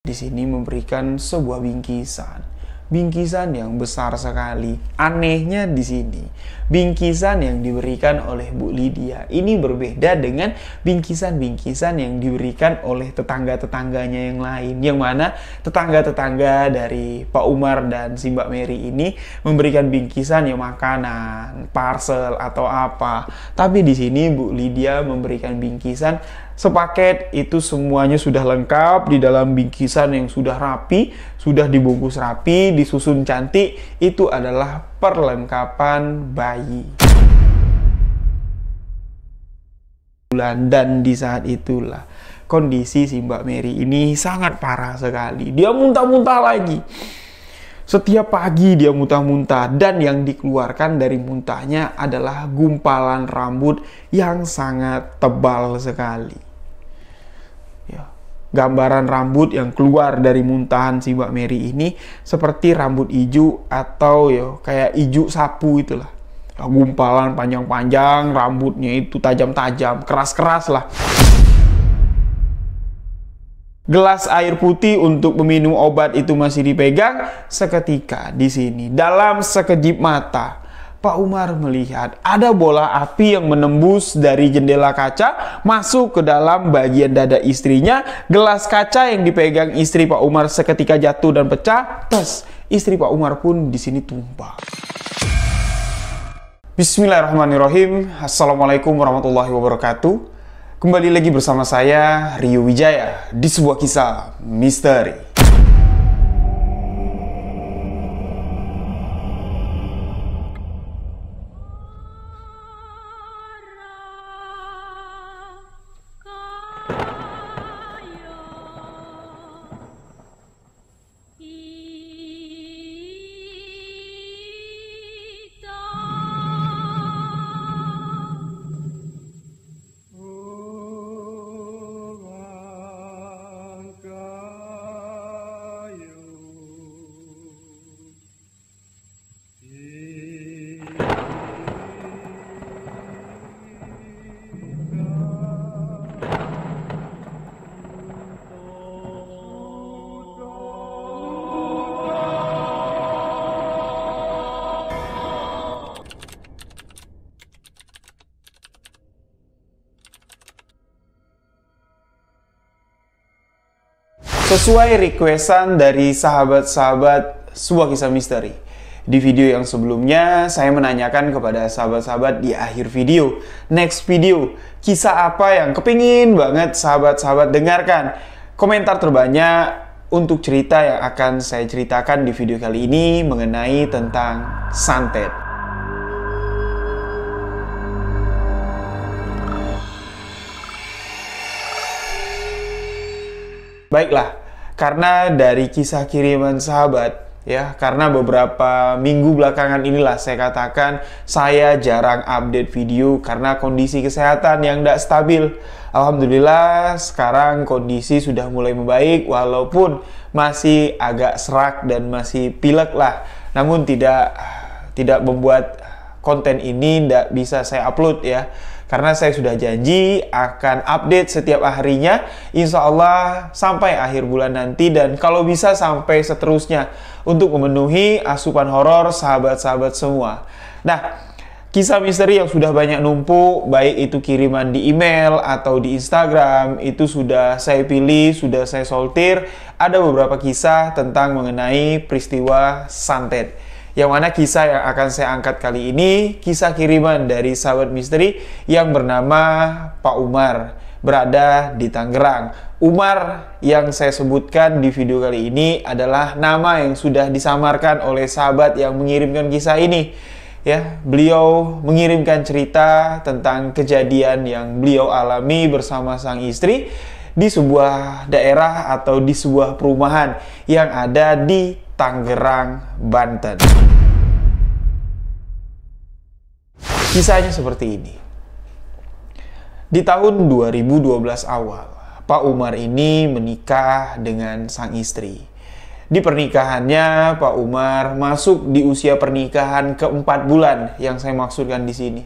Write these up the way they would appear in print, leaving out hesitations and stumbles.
di sini memberikan sebuah bingkisan. Bingkisan yang besar sekali. Anehnya di sini, bingkisan yang diberikan oleh Bu Lydia ini berbeda dengan bingkisan-bingkisan yang diberikan oleh tetangga-tetangganya yang lain. Yang mana tetangga-tetangga dari Pak Umar dan si Mbak Mary ini memberikan bingkisan yang makanan, parcel atau apa. Tapi di sini Bu Lydia memberikan bingkisan sepaket, itu semuanya sudah lengkap di dalam bingkisan yang sudah rapi, sudah dibungkus rapi, disusun cantik. Itu adalah perlengkapan bayi. Dan di saat itulah kondisi si Mbak Mary ini sangat parah sekali. Dia muntah-muntah lagi. Setiap pagi dia muntah-muntah, dan yang dikeluarkan dari muntahnya adalah gumpalan rambut yang sangat tebal sekali. Ya, gambaran rambut yang keluar dari muntahan si Mbak Mary ini seperti rambut ijuk atau kayak ijuk sapu itulah. Ya, gumpalan panjang-panjang, rambutnya itu tajam-tajam, keras-keras lah. Gelas air putih untuk meminum obat itu masih dipegang. Seketika di sini, dalam sekejip mata, Pak Umar melihat ada bola api yang menembus dari jendela kaca masuk ke dalam bagian dada istrinya. Gelas kaca yang dipegang istri Pak Umar seketika jatuh dan pecah. Tes, istri Pak Umar pun di sini tumpah. Bismillahirrahmanirrahim. Assalamualaikum warahmatullahi wabarakatuh. Kembali lagi bersama saya, Rio Wijaya, di sebuah kisah misteri. Sesuai requestan dari sahabat-sahabat sebuah kisah misteri. Di video yang sebelumnya, saya menanyakan kepada sahabat-sahabat di akhir video, next video, kisah apa yang kepingin banget sahabat-sahabat dengarkan. Komentar terbanyak untuk cerita yang akan saya ceritakan di video kali ini mengenai tentang santet. Baiklah, karena dari kisah kiriman sahabat, ya, karena beberapa minggu belakangan inilah saya katakan saya jarang update video karena kondisi kesehatan yang tidak stabil. Alhamdulillah sekarang kondisi sudah mulai membaik, walaupun masih agak serak dan masih pilek lah. Namun tidak membuat konten ini tidak bisa saya upload ya. Karena saya sudah janji akan update setiap harinya, insya Allah sampai akhir bulan nanti, dan kalau bisa sampai seterusnya untuk memenuhi asupan horor sahabat-sahabat semua. Nah, kisah misteri yang sudah banyak numpuk, baik itu kiriman di email atau di Instagram, itu sudah saya pilih, sudah saya sortir. Ada beberapa kisah tentang mengenai peristiwa santet. Yang mana kisah yang akan saya angkat kali ini, kisah kiriman dari sahabat misteri yang bernama Pak Umar, berada di Tangerang. Umar yang saya sebutkan di video kali ini adalah nama yang sudah disamarkan oleh sahabat yang mengirimkan kisah ini. Ya, beliau mengirimkan cerita tentang kejadian yang beliau alami bersama sang istri di sebuah daerah atau di sebuah perumahan yang ada di Tangerang, Banten. Kisahnya seperti ini. Di tahun 2012 awal, Pak Umar ini menikah dengan sang istri. Di pernikahannya, Pak Umar masuk di usia pernikahan ke-4 bulan yang saya maksudkan di sini.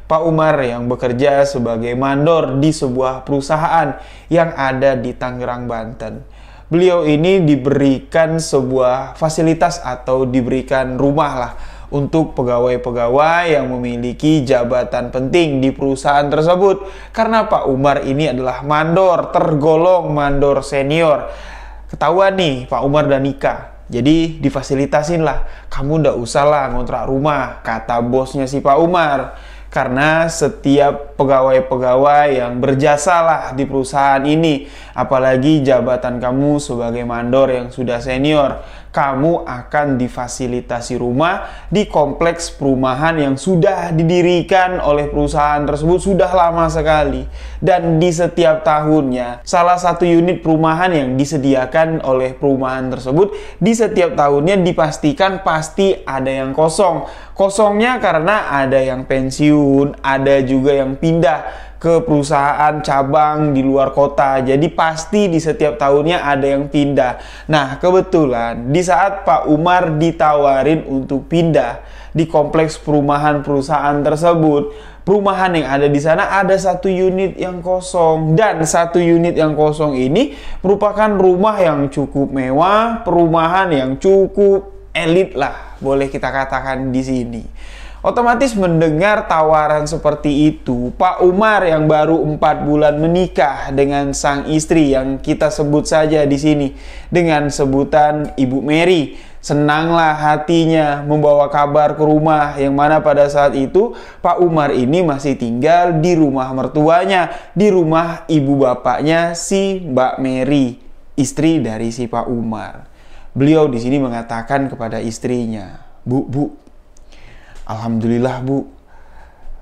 Pak Umar yang bekerja sebagai mandor di sebuah perusahaan yang ada di Tangerang, Banten. beliau ini diberikan sebuah fasilitas atau diberikan rumah lah untuk pegawai-pegawai yang memiliki jabatan penting di perusahaan tersebut. Karena Pak Umar ini adalah mandor, tergolong mandor senior. Ketahuan nih Pak Umar dan nikah. Jadi difasilitasin lah, kamu ndak usah lah ngontrak rumah, kata bosnya si Pak Umar. Karena setiap pegawai-pegawai yang berjasa lah di perusahaan ini, apalagi jabatan kamu sebagai mandor yang sudah senior, kamu akan difasilitasi rumah di kompleks perumahan yang sudah didirikan oleh perusahaan tersebut sudah lama sekali. Dan di setiap tahunnya, salah satu unit perumahan yang disediakan oleh perumahan tersebut, di setiap tahunnya dipastikan pasti ada yang kosong. Kosongnya karena ada yang pensiun, ada juga yang pindah ke perusahaan cabang di luar kota. Jadi pasti di setiap tahunnya ada yang pindah. Nah, kebetulan di saat Pak Umar ditawarin untuk pindah di kompleks perumahan perusahaan tersebut, perumahan yang ada di sana ada satu unit yang kosong. Dan satu unit yang kosong ini merupakan rumah yang cukup mewah, perumahan yang cukup elit lah, boleh kita katakan di sini. Otomatis mendengar tawaran seperti itu, Pak Umar yang baru 4 bulan menikah dengan sang istri yang kita sebut saja di sini dengan sebutan Ibu Mary, senanglah hatinya membawa kabar ke rumah, yang mana pada saat itu Pak Umar ini masih tinggal di rumah mertuanya, di rumah ibu bapaknya si Mbak Mary, istri dari si Pak Umar. Beliau di sini mengatakan kepada istrinya, Bu, alhamdulillah Bu,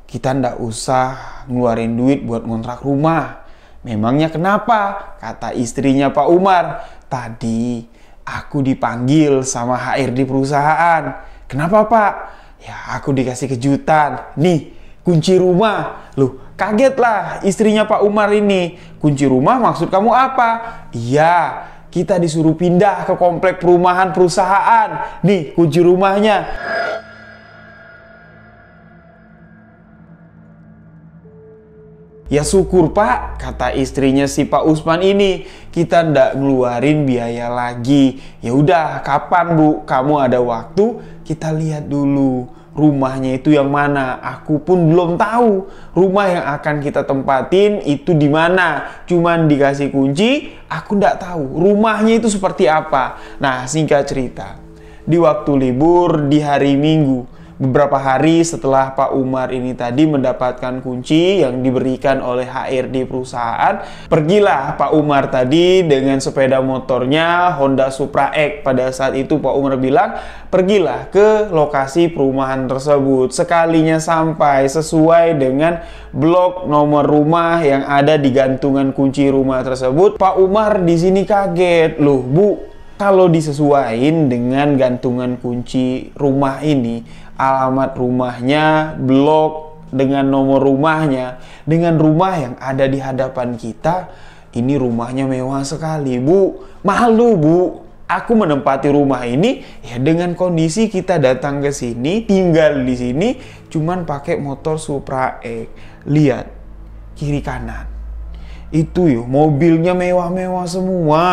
kita ndak usah ngeluarin duit buat ngontrak rumah. Memangnya kenapa? Kata istrinya Pak Umar, tadi aku dipanggil sama HRD perusahaan. Kenapa Pak? Ya aku dikasih kejutan, nih kunci rumah. Loh, kagetlah istrinya Pak Umar ini. Kunci rumah maksud kamu apa? Iya, kita disuruh pindah ke komplek perumahan perusahaan. Nih kunci rumahnya. Ya syukur Pak, kata istrinya si Pak Usman ini, kita ndak ngeluarin biaya lagi. Ya udah, kapan Bu kamu ada waktu, kita lihat dulu rumahnya itu yang mana. Aku pun belum tahu rumah yang akan kita tempatin itu di mana. Cuman dikasih kunci, aku ndak tahu rumahnya itu seperti apa. Nah, singkat cerita, di waktu libur di hari Minggu, beberapa hari setelah Pak Umar ini tadi mendapatkan kunci yang diberikan oleh HRD perusahaan, pergilah Pak Umar tadi dengan sepeda motornya Honda Supra X. Pada saat itu Pak Umar bilang, pergilah ke lokasi perumahan tersebut. Sekalinya sampai sesuai dengan blok nomor rumah yang ada di gantungan kunci rumah tersebut, Pak Umar di sini kaget. Loh Bu, kalau disesuaikan dengan gantungan kunci rumah ini, alamat rumahnya, blok dengan nomor rumahnya, dengan rumah yang ada di hadapan kita, ini rumahnya mewah sekali Bu. Malu Bu, aku menempati rumah ini ya dengan kondisi kita datang ke sini, tinggal di sini, cuman pakai motor Supra X. Lihat kiri kanan, itu yuk mobilnya mewah-mewah semua.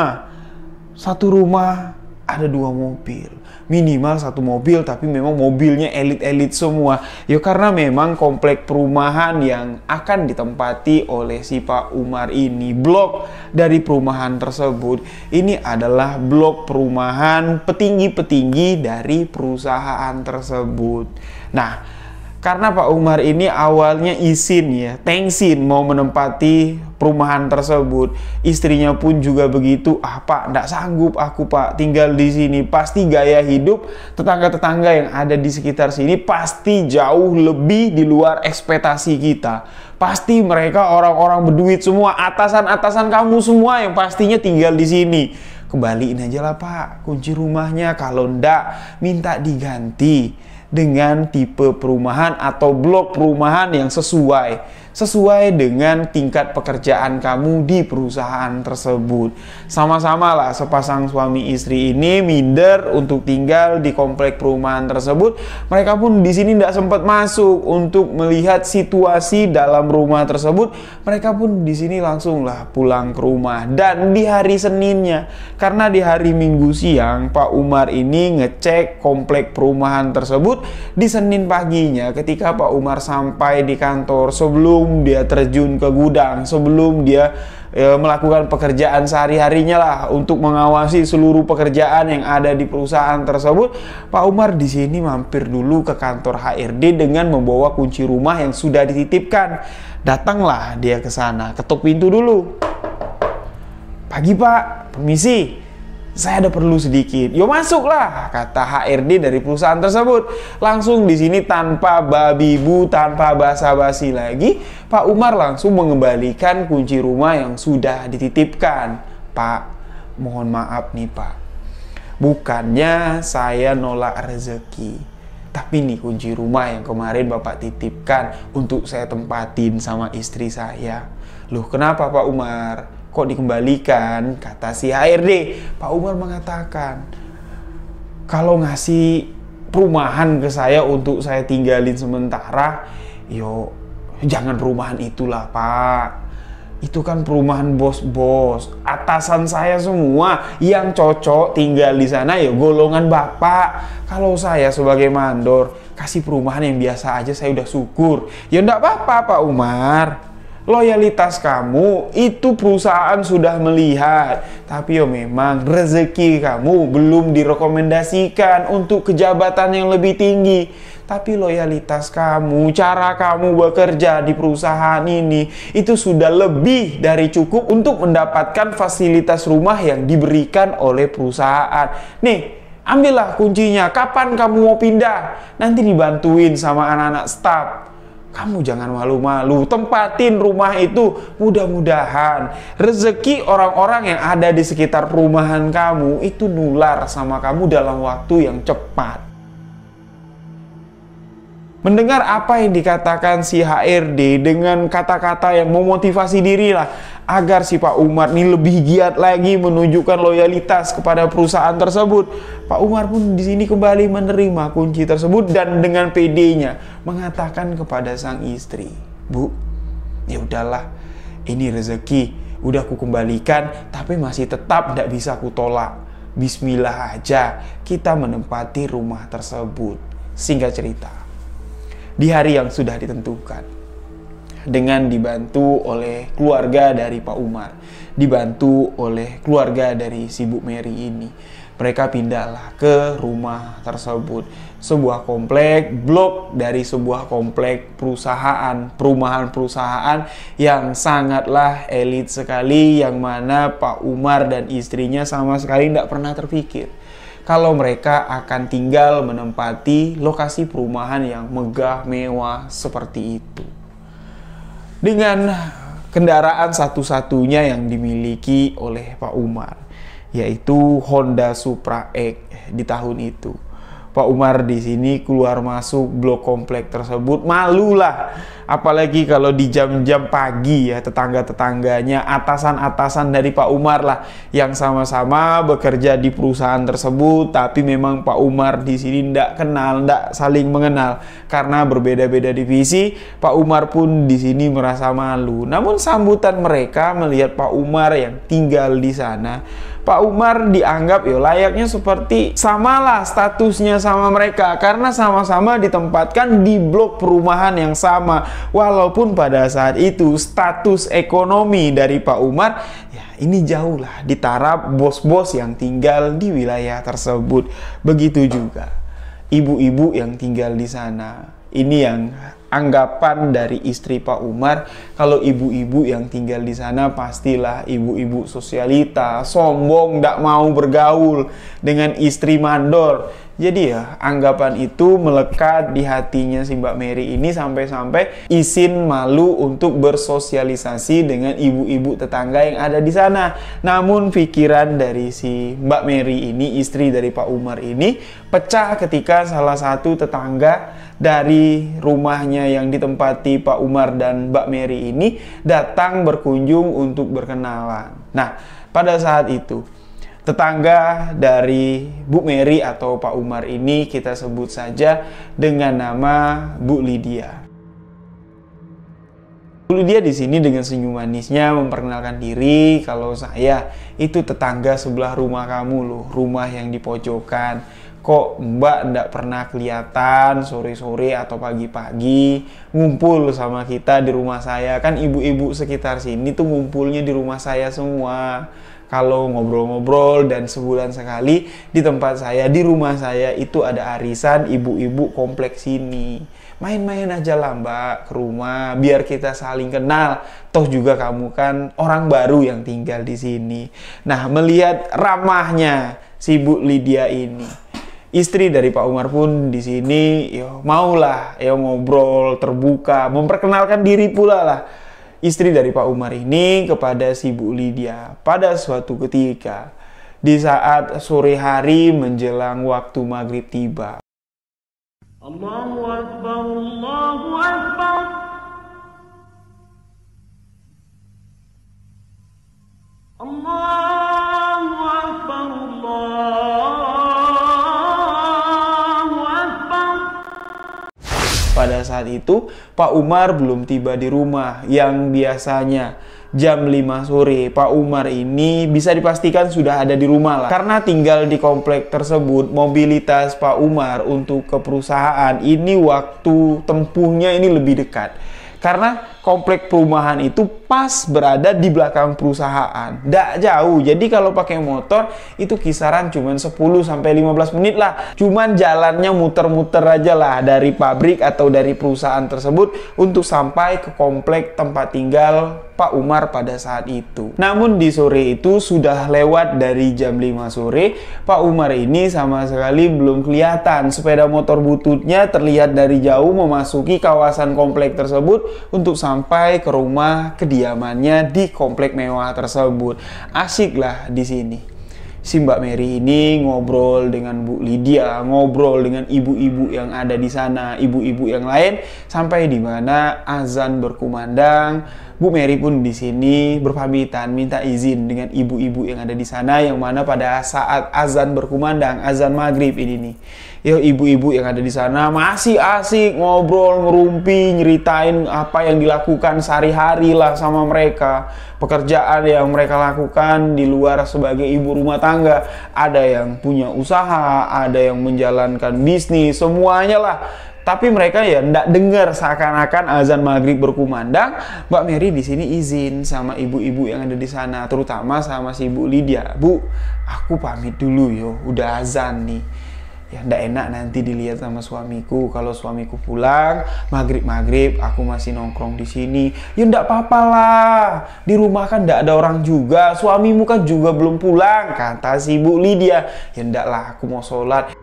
Satu rumah ada 2 mobil, minimal 1 mobil, tapi memang mobilnya elit-elit semua. Ya karena memang komplek perumahan yang akan ditempati oleh si Pak Umar ini, blok dari perumahan tersebut, ini adalah blok perumahan petinggi-petinggi dari perusahaan tersebut. Nah, karena Pak Umar ini awalnya izin ya, tengsin mau menempati perumahan tersebut. Istrinya pun juga begitu. Ah Pak, ndak sanggup aku Pak tinggal di sini. Pasti gaya hidup tetangga-tetangga yang ada di sekitar sini pasti jauh lebih di luar ekspektasi kita. Pasti mereka orang-orang berduit semua, atasan-atasan kamu semua yang pastinya tinggal di sini. Kembaliin aja lah Pak kunci rumahnya, kalau ndak minta diganti dengan tipe perumahan atau blok perumahan yang sesuai. sesuai dengan tingkat pekerjaan kamu di perusahaan tersebut. Sama-sama lah sepasang suami istri ini minder untuk tinggal di komplek perumahan tersebut. Mereka pun di sini tidak sempat masuk untuk melihat situasi dalam rumah tersebut. Mereka pun di sini langsunglah pulang ke rumah. Dan di hari Seninnya, karena di hari Minggu siang Pak Umar ini ngecek komplek perumahan tersebut, di Senin paginya ketika Pak Umar sampai di kantor, sebelum dia terjun ke gudang, sebelum dia melakukan pekerjaan sehari-harinya lah untuk mengawasi seluruh pekerjaan yang ada di perusahaan tersebut, Pak Umar di sini mampir dulu ke kantor HRD dengan membawa kunci rumah yang sudah dititipkan. Datanglah dia ke sana, ketuk pintu dulu. "Pagi Pak, permisi. Saya ada perlu sedikit." "Yo masuklah," kata HRD dari perusahaan tersebut. Langsung di sini tanpa babi bu, tanpa basa-basi lagi, Pak Umar langsung mengembalikan kunci rumah yang sudah dititipkan. "Pak, mohon maaf nih Pak. Bukannya saya nolak rezeki, tapi nih kunci rumah yang kemarin Bapak titipkan untuk saya tempatin sama istri saya." "Loh, kenapa Pak Umar? Kok dikembalikan?" Kata si HRD. Pak Umar mengatakan, "Kalau ngasih perumahan ke saya untuk saya tinggalin sementara, yo jangan perumahan itulah Pak. Itu kan perumahan bos-bos. Atasan saya semua yang cocok tinggal di sana ya golongan Bapak. Kalau saya sebagai mandor, kasih perumahan yang biasa aja saya udah syukur." "Ya enggak apa-apa Pak Umar. Loyalitas kamu itu perusahaan sudah melihat, tapi yo memang rezeki kamu belum direkomendasikan untuk kejabatan yang lebih tinggi. Tapi loyalitas kamu, cara kamu bekerja di perusahaan ini itu sudah lebih dari cukup untuk mendapatkan fasilitas rumah yang diberikan oleh perusahaan. Nih, ambillah kuncinya. Kapan kamu mau pindah? Nanti dibantuin sama anak-anak staf. Kamu jangan malu-malu, tempatin rumah itu. Mudah-mudahan rezeki orang-orang yang ada di sekitar perumahan kamu itu nular sama kamu dalam waktu yang cepat." Mendengar apa yang dikatakan si HRD dengan kata-kata yang memotivasi diri lah agar si Pak Umar ini lebih giat lagi menunjukkan loyalitas kepada perusahaan tersebut, Pak Umar pun di sini kembali menerima kunci tersebut dan dengan PD-nya mengatakan kepada sang istri, "Bu, ya udahlah, ini rezeki udah aku kembalikan, tapi masih tetap tidak bisa aku tolak. Bismillah aja kita menempati rumah tersebut." Singkat cerita, di hari yang sudah ditentukan, dengan dibantu oleh keluarga dari Pak Umar, dibantu oleh keluarga dari si Bu Mary ini, mereka pindahlah ke rumah tersebut. Sebuah komplek, blok dari sebuah komplek perusahaan, perumahan perusahaan yang sangatlah elit sekali, yang mana Pak Umar dan istrinya sama sekali tidak pernah terpikir kalau mereka akan tinggal menempati lokasi perumahan yang megah mewah seperti itu. Dengan kendaraan satu-satunya yang dimiliki oleh Pak Umar, yaitu Honda Supra X di tahun itu. Pak Umar di sini keluar masuk blok komplek tersebut malulah, apalagi kalau di jam-jam pagi ya, tetangga-tetangganya, atasan-atasan dari Pak Umar lah yang sama-sama bekerja di perusahaan tersebut, tapi memang Pak Umar di sini tidak kenal, tidak saling mengenal karena berbeda-beda divisi. Pak Umar pun di sini merasa malu. Namun sambutan mereka melihat Pak Umar yang tinggal di sana, Pak Umar dianggap ya layaknya seperti samalah statusnya sama mereka karena sama-sama ditempatkan di blok perumahan yang sama. Walaupun pada saat itu status ekonomi dari Pak Umar ya ini jauh lah di taraf bos-bos yang tinggal di wilayah tersebut. Begitu juga ibu-ibu yang tinggal di sana. Ini yang anggapan dari istri Pak Umar, kalau ibu-ibu yang tinggal di sana pastilah ibu-ibu sosialita, sombong, tidak mau bergaul dengan istri mandor. Jadi ya, anggapan itu melekat di hatinya si Mbak Mary ini sampai-sampai izin malu untuk bersosialisasi dengan ibu-ibu tetangga yang ada di sana. Namun pikiran dari si Mbak Mary ini, istri dari Pak Umar ini, pecah ketika salah satu tetangga dari rumahnya yang ditempati Pak Umar dan Mbak Mary ini datang berkunjung untuk berkenalan. Nah, pada saat itu tetangga dari Bu Mary atau Pak Umar ini kita sebut saja dengan nama Bu Lydia. Bu Lydia di sini dengan senyum manisnya memperkenalkan diri, kalau saya itu tetangga sebelah rumah kamu loh, rumah yang di pojokan. Kok Mbak ndak pernah kelihatan sore-sore atau pagi-pagi ngumpul sama kita di rumah saya? Kan ibu-ibu sekitar sini tuh ngumpulnya di rumah saya semua. Kalau ngobrol-ngobrol dan sebulan sekali di tempat saya, di rumah saya itu ada arisan ibu-ibu kompleks sini. Main-main aja lah Mbak ke rumah biar kita saling kenal. Toh juga kamu kan orang baru yang tinggal di sini. Nah, melihat ramahnya si Bu Lydia ini, istri dari Pak Umar pun di sini maulah ngobrol terbuka, memperkenalkan diri pula lah istri dari Pak Umar ini kepada si Bu Lydia pada suatu ketika di saat sore hari menjelang waktu maghrib tiba. Allahu Akbar, Allahu Akbar. Allahu Akbar, Allahu Akbar. Pada saat itu, Pak Umar belum tiba di rumah. Yang biasanya jam 5 sore, Pak Umar ini bisa dipastikan sudah ada di rumah lah. Karena tinggal di komplek tersebut, mobilitas Pak Umar untuk ke perusahaan ini waktu tempuhnya ini lebih dekat. Karena komplek perumahan itu pas berada di belakang perusahaan, nggak jauh. Jadi kalau pakai motor itu kisaran cuman 10-15 menit lah. Cuman jalannya muter-muter aja lah dari pabrik atau dari perusahaan tersebut untuk sampai ke komplek tempat tinggal Pak Umar pada saat itu. Namun di sore itu sudah lewat dari jam 5 sore, Pak Umar ini sama sekali belum kelihatan. Sepeda motor bututnya terlihat dari jauh memasuki kawasan komplek tersebut untuk sampai ke rumah kediamannya di komplek mewah tersebut. Asik lah di sini. Si Mbak Mary ini ngobrol dengan Bu Lydia, ngobrol dengan ibu-ibu yang ada di sana, ibu-ibu yang lain, sampai di mana azan berkumandang. Bu Mary pun di sini berpamitan, minta izin dengan ibu-ibu yang ada di sana, yang mana pada saat azan berkumandang, azan maghrib ini nih, ibu-ibu yang ada di sana masih asik ngobrol, ngerumpi, nyeritain apa yang dilakukan sehari-hari lah sama mereka. Pekerjaan yang mereka lakukan di luar sebagai ibu rumah tangga. Ada yang punya usaha, ada yang menjalankan bisnis, semuanya lah. Tapi mereka ya ndak dengar, seakan-akan azan maghrib berkumandang. Mbak Mary di sini izin sama ibu-ibu yang ada di sana, terutama sama si Bu Lydia. Bu, aku pamit dulu udah azan nih. Ya ndak enak nanti dilihat sama suamiku. Kalau suamiku pulang maghrib aku masih nongkrong di sini. Ya ndak apa-apa lah. Di rumah kan ndak ada orang juga. Suamimu kan juga belum pulang, kata si Bu Lydia. Ya ndak lah, aku mau sholat.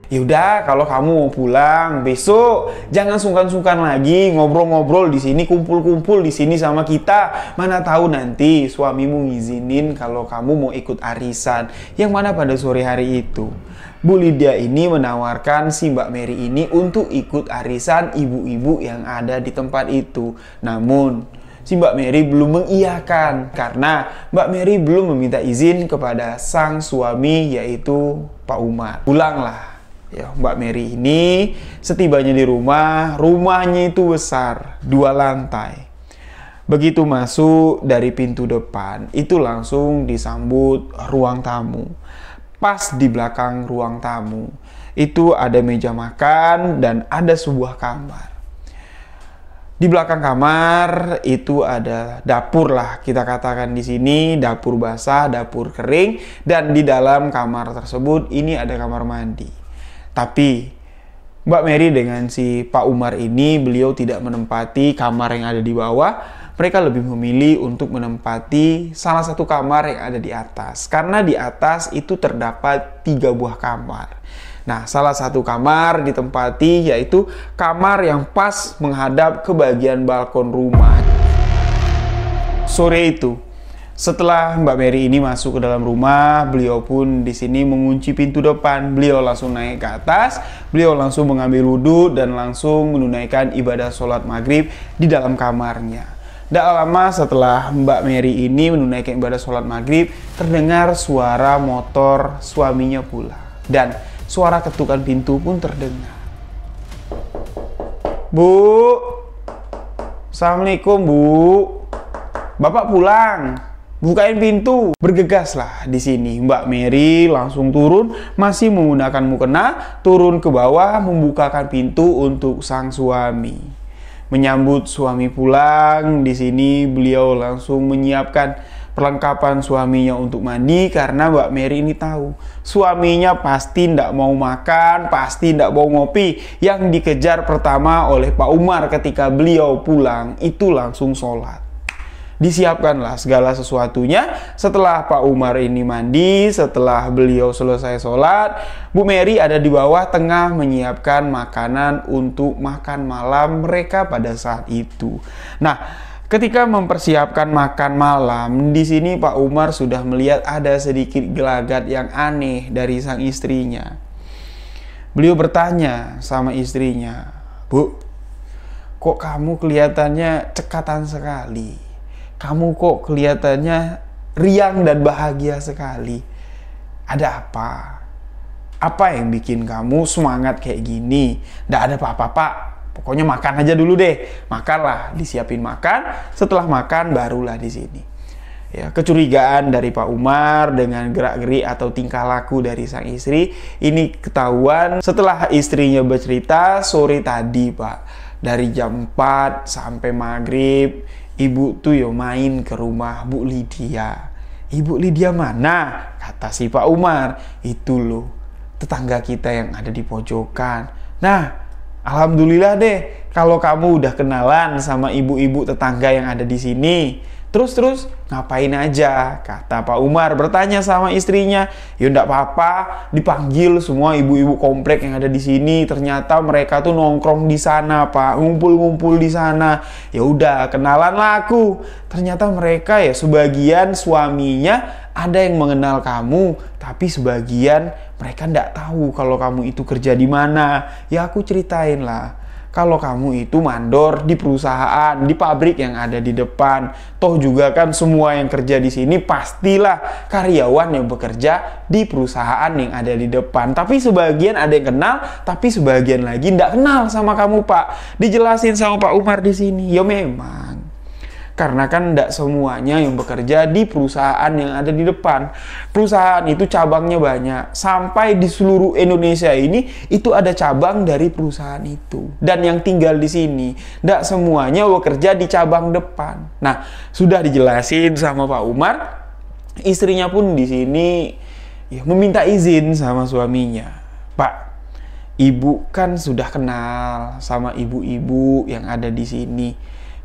Yaudah, kalau kamu mau pulang besok, jangan sungkan-sungkan lagi ngobrol-ngobrol di sini, kumpul-kumpul di sini sama kita. Mana tahu nanti suamimu ngizinin kalau kamu mau ikut arisan. Yang mana pada sore hari itu, Bu Lydia ini menawarkan si Mbak Mary ini untuk ikut arisan ibu-ibu yang ada di tempat itu. Namun si Mbak Mary belum mengiyakan karena Mbak Mary belum meminta izin kepada sang suami, yaitu Pak Umar. Pulanglah. Mbak Mary ini setibanya di rumah, rumahnya itu besar, 2 lantai. Begitu masuk dari pintu depan, itu langsung disambut ruang tamu. Pas di belakang ruang tamu, itu ada meja makan dan ada sebuah kamar. Di belakang kamar itu ada dapur lah, kita katakan di sini dapur basah, dapur kering, dan di dalam kamar tersebut ini ada kamar mandi. Tapi Mbak Mary dengan si Pak Umar ini, beliau tidak menempati kamar yang ada di bawah. mereka lebih memilih untuk menempati salah satu kamar yang ada di atas. Karena di atas itu terdapat 3 buah kamar. Nah, salah satu kamar ditempati yaitu kamar yang pas menghadap ke bagian balkon rumah. Sore itu, setelah Mbak Mary ini masuk ke dalam rumah, beliau pun di sini mengunci pintu depan. Beliau langsung naik ke atas, beliau langsung mengambil wudhu dan langsung menunaikan ibadah sholat maghrib di dalam kamarnya. Tidak lama setelah Mbak Mary ini menunaikan ibadah sholat maghrib, terdengar suara motor suaminya pula. Dan suara ketukan pintu pun terdengar. Bu, Assalamualaikum Bu, Bapak pulang, bukain pintu. Bergegaslah di sini. Mbak Mary langsung turun, masih menggunakan mukena, turun ke bawah membukakan pintu untuk sang suami. Menyambut suami pulang, di sini beliau langsung menyiapkan perlengkapan suaminya untuk mandi karena Mbak Mary ini tahu suaminya pasti tidak mau makan, pasti tidak mau ngopi. Yang dikejar pertama oleh Pak Umar ketika beliau pulang itu langsung sholat. Disiapkanlah segala sesuatunya. Setelah Pak Umar ini mandi, setelah beliau selesai sholat, Bu Mary ada di bawah tengah menyiapkan makanan untuk makan malam mereka pada saat itu. Nah, ketika mempersiapkan makan malam, di sini Pak Umar sudah melihat ada sedikit gelagat yang aneh dari sang istrinya. Beliau bertanya sama istrinya, Bu, kok kamu kelihatannya cekatan sekali? Kamu kok kelihatannya riang dan bahagia sekali. Ada apa? Apa yang bikin kamu semangat kayak gini? Nggak ada apa-apa, Pak. Pokoknya makan aja dulu deh. Makanlah, disiapin makan. Setelah makan barulah di sini. Ya, kecurigaan dari Pak Umar dengan gerak-gerik atau tingkah laku dari sang istri ini ketahuan setelah istrinya bercerita sore tadi, Pak. Dari jam 4 sampai maghrib, ibu tuh yo main ke rumah Bu Lydia. Ibu Lydia mana? Kata si Pak Umar. Itu loh, tetangga kita yang ada di pojokan. Nah, alhamdulillah deh kalau kamu udah kenalan sama ibu-ibu tetangga yang ada di sini. Terus ngapain aja? Kata Pak Umar bertanya sama istrinya. Ya enggak apa-apa, dipanggil semua ibu-ibu komplek yang ada di sini. Ternyata mereka tuh nongkrong di sana, Pak, ngumpul-ngumpul di sana. Ya udah, kenalan lah aku. Ternyata mereka ya sebagian suaminya ada yang mengenal kamu, tapi sebagian mereka enggak tahu kalau kamu itu kerja di mana. Ya aku ceritain lah. Kalau kamu itu mandor di perusahaan, di pabrik yang ada di depan. Toh juga kan semua yang kerja di sini pastilah karyawan yang bekerja di perusahaan yang ada di depan. Tapi sebagian ada yang kenal, tapi sebagian lagi nggak kenal sama kamu, Pak. Dijelasin sama Pak Umar di sini. Ya memang. Karena kan tidak semuanya yang bekerja di perusahaan yang ada di depan. Perusahaan itu cabangnya banyak. Sampai di seluruh Indonesia ini, itu ada cabang dari perusahaan itu. Dan yang tinggal di sini, tidak semuanya bekerja di cabang depan. Nah, sudah dijelasin sama Pak Umar. Istrinya pun di sini ya, meminta izin sama suaminya. Pak, ibu kan sudah kenal sama ibu-ibu yang ada di sini.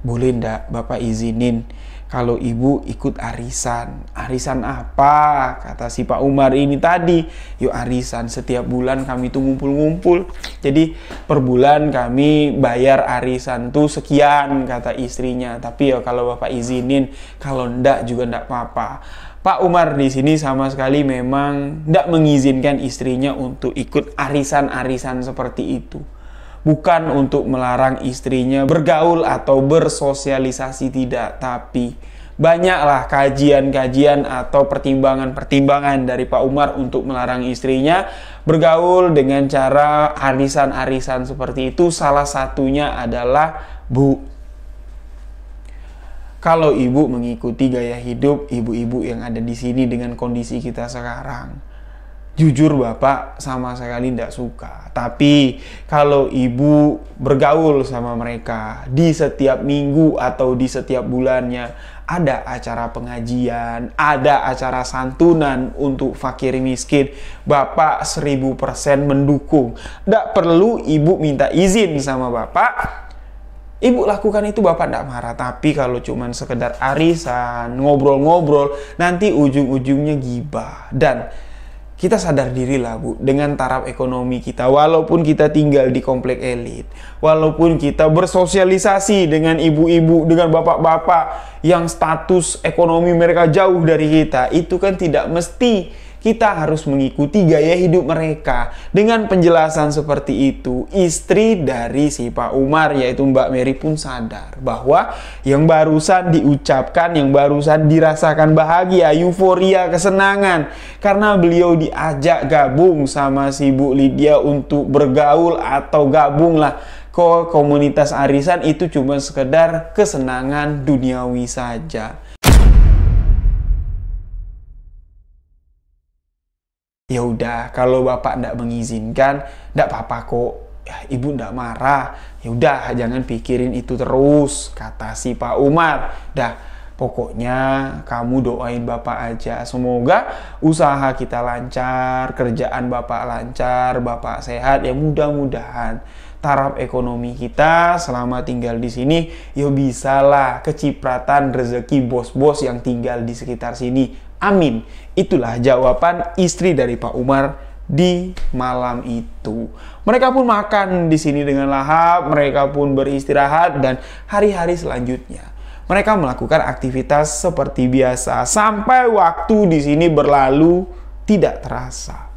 Boleh ndak Bapak izinin kalau ibu ikut arisan? Arisan apa? Kata si Pak Umar ini tadi. Yuk arisan, setiap bulan kami tuh ngumpul-ngumpul. Jadi per bulan kami bayar arisan tuh sekian, kata istrinya. Tapi ya kalau Bapak izinin, kalau ndak juga ndak apa-apa. Pak Umar di sini sama sekali memang ndak mengizinkan istrinya untuk ikut arisan-arisan seperti itu. Bukan untuk melarang istrinya bergaul atau bersosialisasi, tidak. Tapi banyaklah kajian-kajian atau pertimbangan-pertimbangan dari Pak Umar untuk melarang istrinya bergaul dengan cara arisan-arisan seperti itu. Salah satunya adalah, Bu, kalau ibu mengikuti gaya hidup ibu-ibu yang ada di sini dengan kondisi kita sekarang, jujur Bapak sama sekali tidak suka. Tapi kalau ibu bergaul sama mereka di setiap minggu atau di setiap bulannya, ada acara pengajian, ada acara santunan untuk fakir miskin, Bapak 1000% mendukung. Tidak perlu ibu minta izin sama Bapak. Ibu lakukan itu Bapak tidak marah. Tapi kalau cuman sekedar arisan, ngobrol-ngobrol, nanti ujung-ujungnya gibah. Dan kita sadar diri lah Bu, dengan taraf ekonomi kita, walaupun kita tinggal di komplek elit, walaupun kita bersosialisasi dengan ibu-ibu, dengan bapak-bapak yang status ekonomi mereka jauh dari kita, itu kan tidak mesti kita harus mengikuti gaya hidup mereka. Dengan penjelasan seperti itu, istri dari si Pak Umar, yaitu Mbak Mary pun sadar bahwa yang barusan diucapkan, yang barusan dirasakan bahagia, euforia, kesenangan, karena beliau diajak gabung sama si Bu Lydia untuk bergaul atau gabunglah ke komunitas arisan, itu cuma sekedar kesenangan duniawi saja. Ya udah, kalau Bapak ndak mengizinkan, ndak apa-apa kok. Ya, Ibu ndak marah. Ya udah, jangan pikirin itu terus, kata si Pak Umar. Dah, pokoknya kamu doain Bapak aja. Semoga usaha kita lancar, kerjaan Bapak lancar, Bapak sehat. Ya mudah-mudahan taraf ekonomi kita selama tinggal di sini, ya bisalah kecipratan rezeki bos-bos yang tinggal di sekitar sini. Amin. Itulah jawaban istri dari Pak Umar di malam itu. Mereka pun makan di sini dengan lahap, mereka pun beristirahat, dan hari-hari selanjutnya mereka melakukan aktivitas seperti biasa sampai waktu di sini berlalu tidak terasa.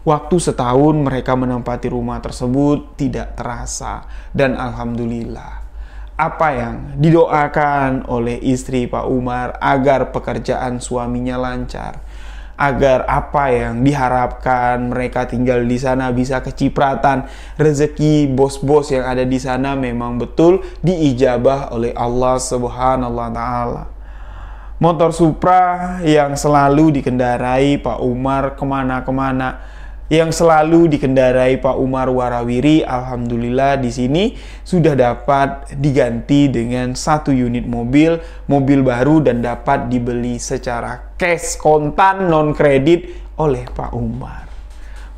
Waktu setahun mereka menempati rumah tersebut tidak terasa, dan alhamdulillah, apa yang didoakan oleh istri Pak Umar agar pekerjaan suaminya lancar, agar apa yang diharapkan mereka tinggal di sana bisa kecipratan rezeki bos-bos yang ada di sana memang betul diijabah oleh Allah Subhanahu wa Ta'ala. Motor Supra yang selalu dikendarai Pak Umar kemana-kemana, yang selalu dikendarai Pak Umar warawiri, alhamdulillah di sini sudah dapat diganti dengan 1 unit mobil baru dan dapat dibeli secara cash, kontan, non kredit oleh Pak Umar.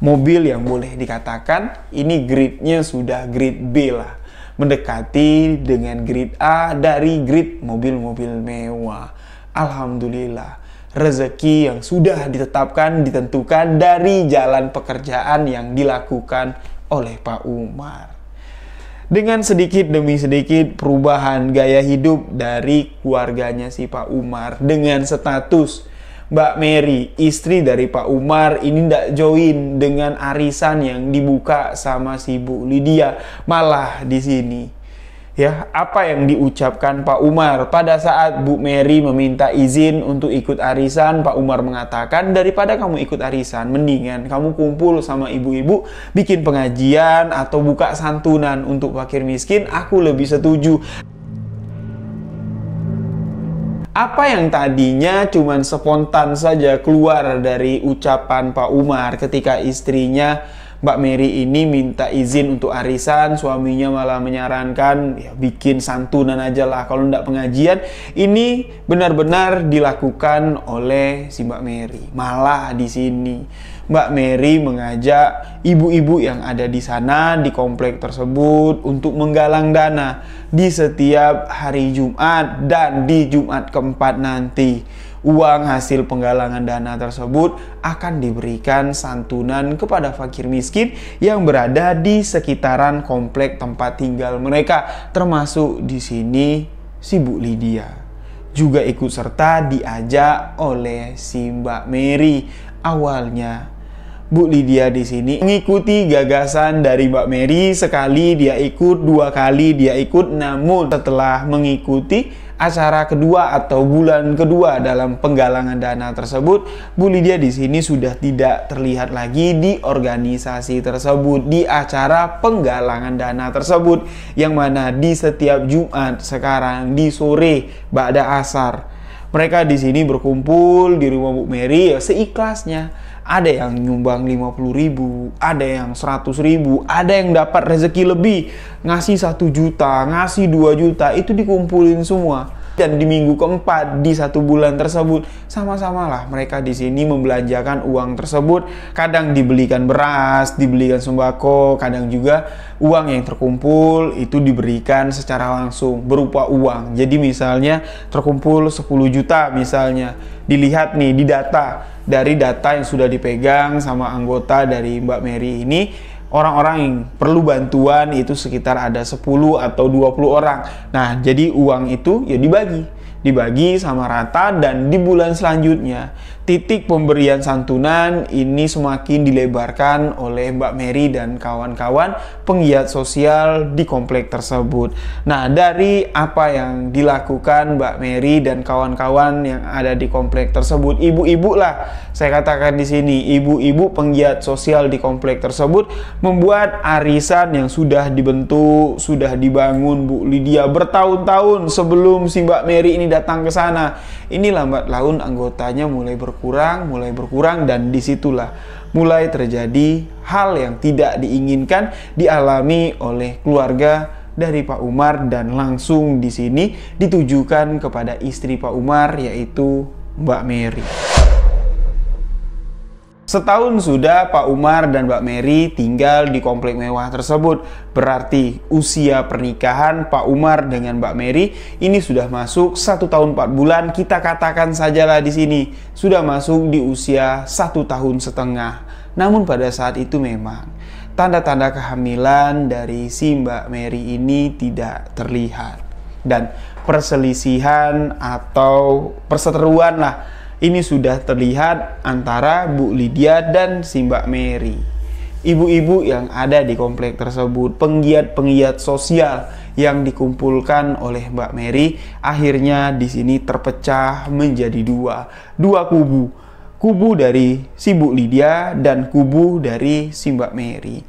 Mobil yang boleh dikatakan ini grade-nya sudah grade B lah, mendekati dengan grade A dari grade mobil-mobil mewah. Alhamdulillah, rezeki yang sudah ditetapkan, ditentukan dari jalan pekerjaan yang dilakukan oleh Pak Umar. Dengan sedikit demi sedikit perubahan gaya hidup dari keluarganya si Pak Umar, dengan status Mbak Mary, istri dari Pak Umar, ini tidak join dengan arisan yang dibuka sama si Bu Lydia. Malah di sini, ya, apa yang diucapkan Pak Umar pada saat Bu Mary meminta izin untuk ikut arisan, Pak Umar mengatakan, daripada kamu ikut arisan, mendingan kamu kumpul sama ibu-ibu, bikin pengajian atau buka santunan untuk fakir miskin, aku lebih setuju. Apa yang tadinya cuman spontan saja keluar dari ucapan Pak Umar ketika istrinya Mbak Mary ini minta izin untuk arisan, suaminya malah menyarankan ya bikin santunan aja lah kalau ndak pengajian. Ini benar-benar dilakukan oleh si Mbak Mary. Malah di sini Mbak Mary mengajak ibu-ibu yang ada di sana di komplek tersebut untuk menggalang dana di setiap hari Jumat, dan di Jumat keempat nanti uang hasil penggalangan dana tersebut akan diberikan santunan kepada fakir miskin yang berada di sekitaran komplek tempat tinggal mereka, termasuk di sini si Bu Lydia juga ikut serta diajak oleh si Mbak Mary. Awalnya Bu Lydia di sini mengikuti gagasan dari Mbak Mary, sekali dia ikut, 2 kali dia ikut, namun setelah mengikuti acara kedua atau bulan kedua dalam penggalangan dana tersebut, Bu Lydia di sini sudah tidak terlihat lagi di organisasi tersebut, di acara penggalangan dana tersebut, yang mana di setiap Jumat sekarang di sore ba'da asar mereka di sini berkumpul di rumah Bu Mary ya seikhlasnya. Ada yang nyumbang 50.000, ada yang 100.000, ada yang dapat rezeki lebih, ngasih 1 juta, ngasih 2 juta, itu dikumpulin semua. Dan di minggu keempat di 1 bulan tersebut, sama-samalah mereka di sini membelanjakan uang tersebut. Kadang dibelikan beras, dibelikan sembako, kadang juga uang yang terkumpul itu diberikan secara langsung berupa uang. Jadi misalnya terkumpul 10 juta misalnya, dilihat nih di data, dari data yang sudah dipegang sama anggota dari Mbak Mary ini, orang-orang yang perlu bantuan itu sekitar ada 10 atau 20 orang. Nah, jadi uang itu ya dibagi sama rata, dan di bulan selanjutnya titik pemberian santunan ini semakin dilebarkan oleh Mbak Mary dan kawan-kawan penggiat sosial di komplek tersebut. Nah, dari apa yang dilakukan Mbak Mary dan kawan-kawan yang ada di komplek tersebut, ibu-ibu lah saya katakan di sini, ibu-ibu penggiat sosial di komplek tersebut membuat arisan yang sudah dibentuk, sudah dibangun Bu Lydia bertahun-tahun sebelum si Mbak Mary ini datang ke sana. Ini lambat laun anggotanya mulai berkurang, dan disitulah mulai terjadi hal yang tidak diinginkan dialami oleh keluarga dari Pak Umar, dan langsung di sini ditujukan kepada istri Pak Umar, yaitu Mbak Mary. Setahun sudah Pak Umar dan Mbak Mary tinggal di komplek mewah tersebut. Berarti usia pernikahan Pak Umar dengan Mbak Mary ini sudah masuk 1 tahun 4 bulan. Kita katakan sajalah di sini sudah masuk di usia 1,5 tahun. Namun pada saat itu memang tanda-tanda kehamilan dari si Mbak Mary ini tidak terlihat, dan perselisihan atau perseteruan lah ini sudah terlihat antara Bu Lydia dan si Mbak Mary. Ibu-ibu yang ada di komplek tersebut, penggiat-penggiat sosial yang dikumpulkan oleh Mbak Mary, akhirnya di sini terpecah menjadi dua kubu. Kubu dari si Bu Lydia dan kubu dari si Mbak Mary.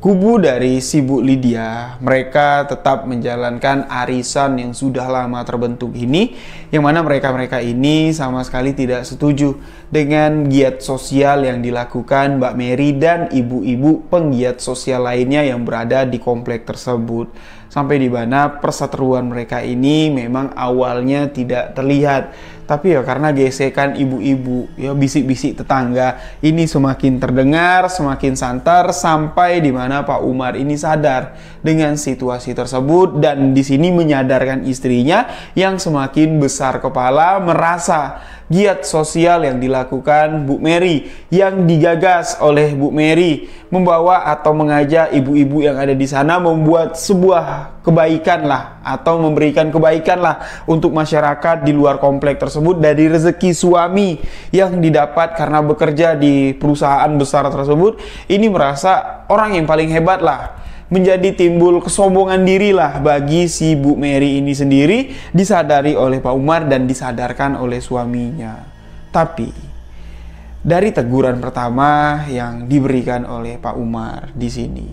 Kubu dari si Bu Lydia, mereka tetap menjalankan arisan yang sudah lama terbentuk ini, yang mana mereka ini sama sekali tidak setuju dengan giat sosial yang dilakukan Mbak Mary dan ibu-ibu penggiat sosial lainnya yang berada di komplek tersebut. Sampai di mana perseteruan mereka ini memang awalnya tidak terlihat, tapi ya karena gesekan ibu-ibu, ya bisik-bisik tetangga ini semakin terdengar, semakin santer, sampai di mana Pak Umar ini sadar dengan situasi tersebut, dan di sini menyadarkan istrinya yang semakin besar kepala, merasa giat sosial yang dilakukan Bu Mary, yang digagas oleh Bu Mary, membawa atau mengajak ibu-ibu yang ada di sana membuat sebuah kebaikan lah, atau memberikan kebaikan lah untuk masyarakat di luar komplek tersebut dari rezeki suami yang didapat karena bekerja di perusahaan besar tersebut. Ini merasa orang yang paling hebat lah, menjadi timbul kesombongan diri lah bagi si Bu Mary ini sendiri, disadari oleh Pak Umar dan disadarkan oleh suaminya. Tapi dari teguran pertama yang diberikan oleh Pak Umar di sini,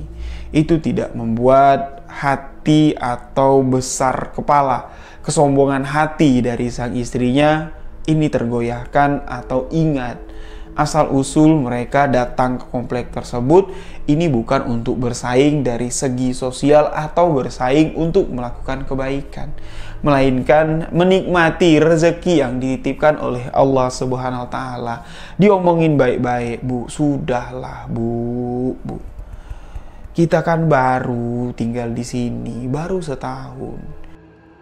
itu tidak membuat hati atau besar kepala, kesombongan hati dari sang istrinya ini tergoyahkan, atau ingat asal usul mereka datang ke komplek tersebut ini bukan untuk bersaing dari segi sosial atau bersaing untuk melakukan kebaikan, melainkan menikmati rezeki yang dititipkan oleh Allah Subhanahu wa taala. Diomongin baik-baik, Bu, sudahlah, Bu. Kita kan baru tinggal di sini, baru setahun.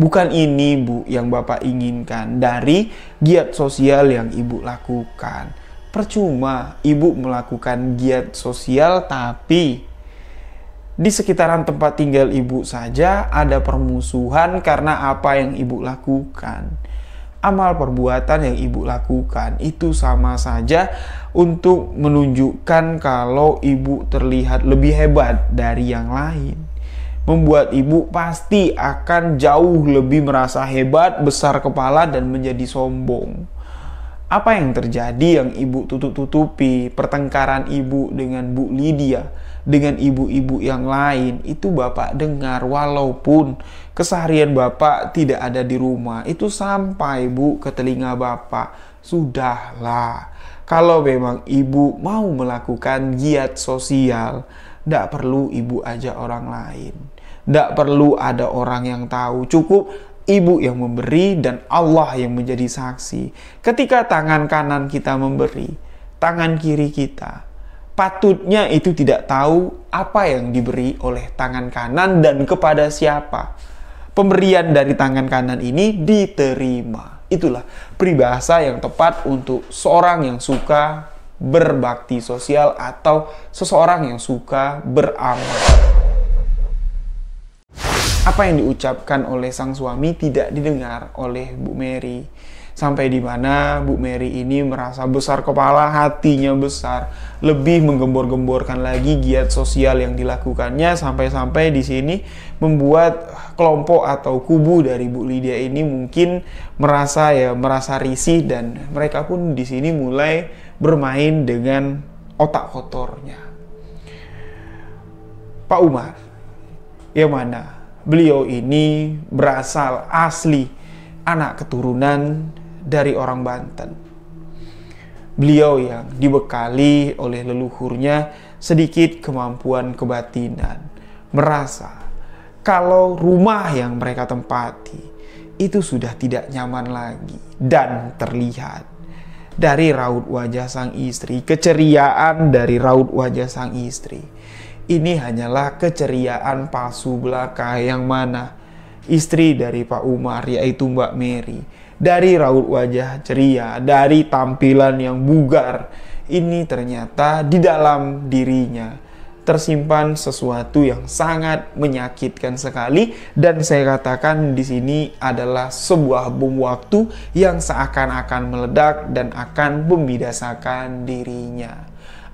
Bukan ini, Bu, yang Bapak inginkan dari giat sosial yang Ibu lakukan. Percuma Ibu melakukan giat sosial, tapi di sekitaran tempat tinggal Ibu saja ada permusuhan karena apa yang Ibu lakukan. Amal perbuatan yang Ibu lakukan itu sama saja untuk menunjukkan kalau Ibu terlihat lebih hebat dari yang lain. Membuat Ibu pasti akan jauh lebih merasa hebat, besar kepala, dan menjadi sombong. Apa yang terjadi yang Ibu tutup-tutupi, pertengkaran Ibu dengan Bu Lydia, dengan ibu-ibu yang lain, itu Bapak dengar, walaupun keseharian Bapak tidak ada di rumah, itu sampai, Bu, ke telinga Bapak. Sudahlah, kalau memang Ibu mau melakukan giat sosial, tidak perlu Ibu ajak orang lain. Tidak perlu ada orang yang tahu, cukup ibu yang memberi dan Allah yang menjadi saksi. Ketika tangan kanan kita memberi, tangan kiri kita patutnya itu tidak tahu apa yang diberi oleh tangan kanan dan kepada siapa. Pemberian dari tangan kanan ini diterima. Itulah peribahasa yang tepat untuk seorang yang suka berbakti sosial atau seseorang yang suka beramal. Apa yang diucapkan oleh sang suami tidak didengar oleh Bu Mary. Sampai di mana Bu Mary ini merasa besar kepala, hatinya besar, lebih menggembor-gemborkan lagi giat sosial yang dilakukannya, sampai-sampai di sini membuat kelompok atau kubu dari Bu Lydia ini mungkin merasa risih, dan mereka pun di sini mulai bermain dengan otak kotornya. Pak Umar, yang mana beliau ini berasal asli anak keturunan dari orang Banten. Beliau yang dibekali oleh leluhurnya sedikit kemampuan kebatinan, merasa kalau rumah yang mereka tempati itu sudah tidak nyaman lagi, dan terlihat dari raut wajah sang istri, keceriaan dari raut wajah sang istri ini hanyalah keceriaan palsu belaka, yang mana istri dari Pak Umar yaitu Mbak Mary, dari raut wajah ceria, dari tampilan yang bugar, ini ternyata di dalam dirinya tersimpan sesuatu yang sangat menyakitkan sekali, dan saya katakan di sini adalah sebuah bom waktu yang seakan-akan meledak dan akan membinasakan dirinya.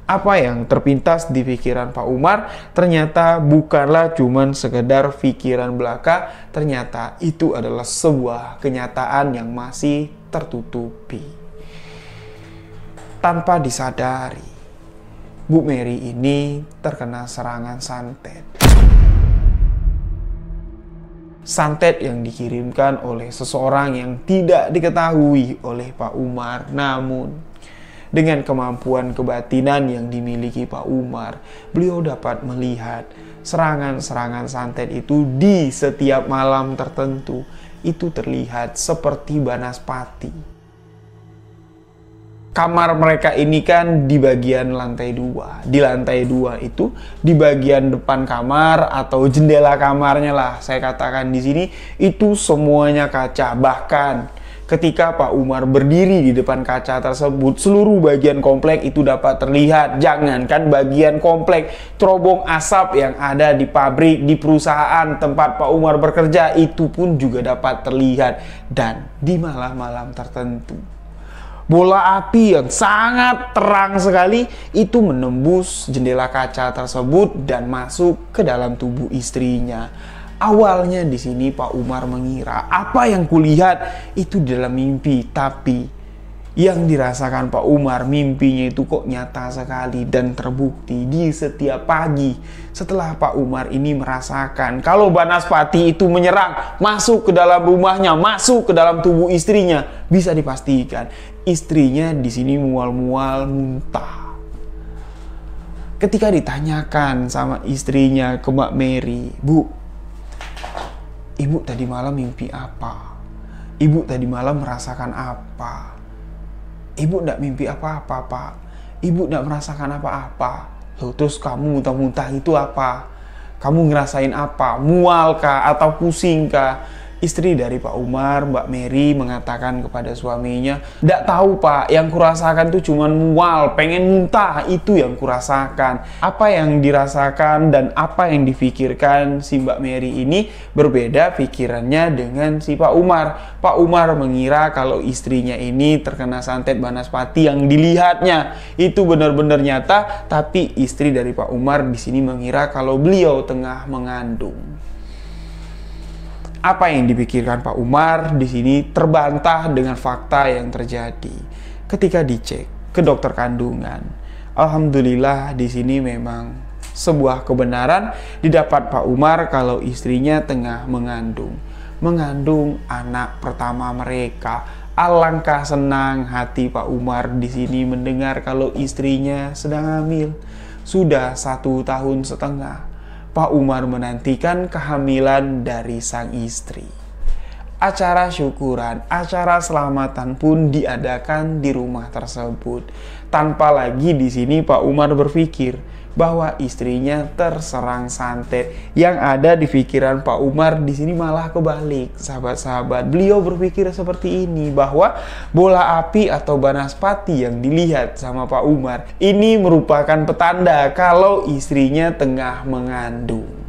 Apa yang terpintas di pikiran Pak Umar ternyata bukanlah cuman sekedar pikiran belaka, ternyata itu adalah sebuah kenyataan yang masih tertutupi. Tanpa disadari, Bu Mary ini terkena serangan santet. Santet yang dikirimkan oleh seseorang yang tidak diketahui oleh Pak Umar. Namun, dengan kemampuan kebatinan yang dimiliki Pak Umar, beliau dapat melihat serangan-serangan santet itu di setiap malam tertentu. Itu terlihat seperti banaspati. Kamar mereka ini kan di bagian lantai 2. Di lantai 2 itu, di bagian depan kamar atau jendela kamarnya lah, saya katakan di sini, itu semuanya kaca. Bahkan ketika Pak Umar berdiri di depan kaca tersebut, seluruh bagian komplek itu dapat terlihat. Jangankan bagian komplek, cerobong asap yang ada di pabrik, di perusahaan tempat Pak Umar bekerja, itu pun juga dapat terlihat. Dan di malam-malam tertentu, bola api yang sangat terang sekali itu menembus jendela kaca tersebut dan masuk ke dalam tubuh istrinya. Awalnya di sini Pak Umar mengira apa yang kulihat itu dalam mimpi, tapi yang dirasakan Pak Umar, mimpinya itu kok nyata sekali dan terbukti di setiap pagi. Setelah Pak Umar ini merasakan kalau banaspati itu menyerang, masuk ke dalam rumahnya, masuk ke dalam tubuh istrinya, bisa dipastikan istrinya di sini mual-mual muntah. Ketika ditanyakan sama istrinya ke Mbak Mary, "Bu, Ibu tadi malam mimpi apa? Ibu tadi malam merasakan apa?" "Ibu tidak mimpi apa-apa, Pak. Ibu tidak merasakan apa-apa." "Loh, terus kamu muntah-muntah itu apa? Kamu ngerasain apa? Mual kah atau pusing kah?" Istri dari Pak Umar, Mbak Mary, mengatakan kepada suaminya, "Tidak tahu, Pak, yang kurasakan tuh cuma mual, pengen muntah, itu yang kurasakan." Apa yang dirasakan dan apa yang dipikirkan si Mbak Mary ini berbeda pikirannya dengan si Pak Umar. Pak Umar mengira kalau istrinya ini terkena santet banaspati yang dilihatnya itu benar-benar nyata, tapi istri dari Pak Umar di sini mengira kalau beliau tengah mengandung. Apa yang dipikirkan Pak Umar di sini terbantah dengan fakta yang terjadi. Ketika dicek ke dokter kandungan, alhamdulillah di sini memang sebuah kebenaran didapat Pak Umar kalau istrinya tengah mengandung anak pertama mereka. Alangkah senang hati Pak Umar di sini mendengar kalau istrinya sedang hamil. Sudah 1,5 tahun. Pak Umar menantikan kehamilan dari sang istri. Acara syukuran, acara selamatan pun diadakan di rumah tersebut. Tanpa lagi di sini Pak Umar berpikir bahwa istrinya terserang santet. Yang ada di pikiran Pak Umar di sini malah kebalik, sahabat-sahabat. Beliau berpikir seperti ini, bahwa bola api atau banaspati yang dilihat sama Pak Umar ini merupakan petanda kalau istrinya tengah mengandung.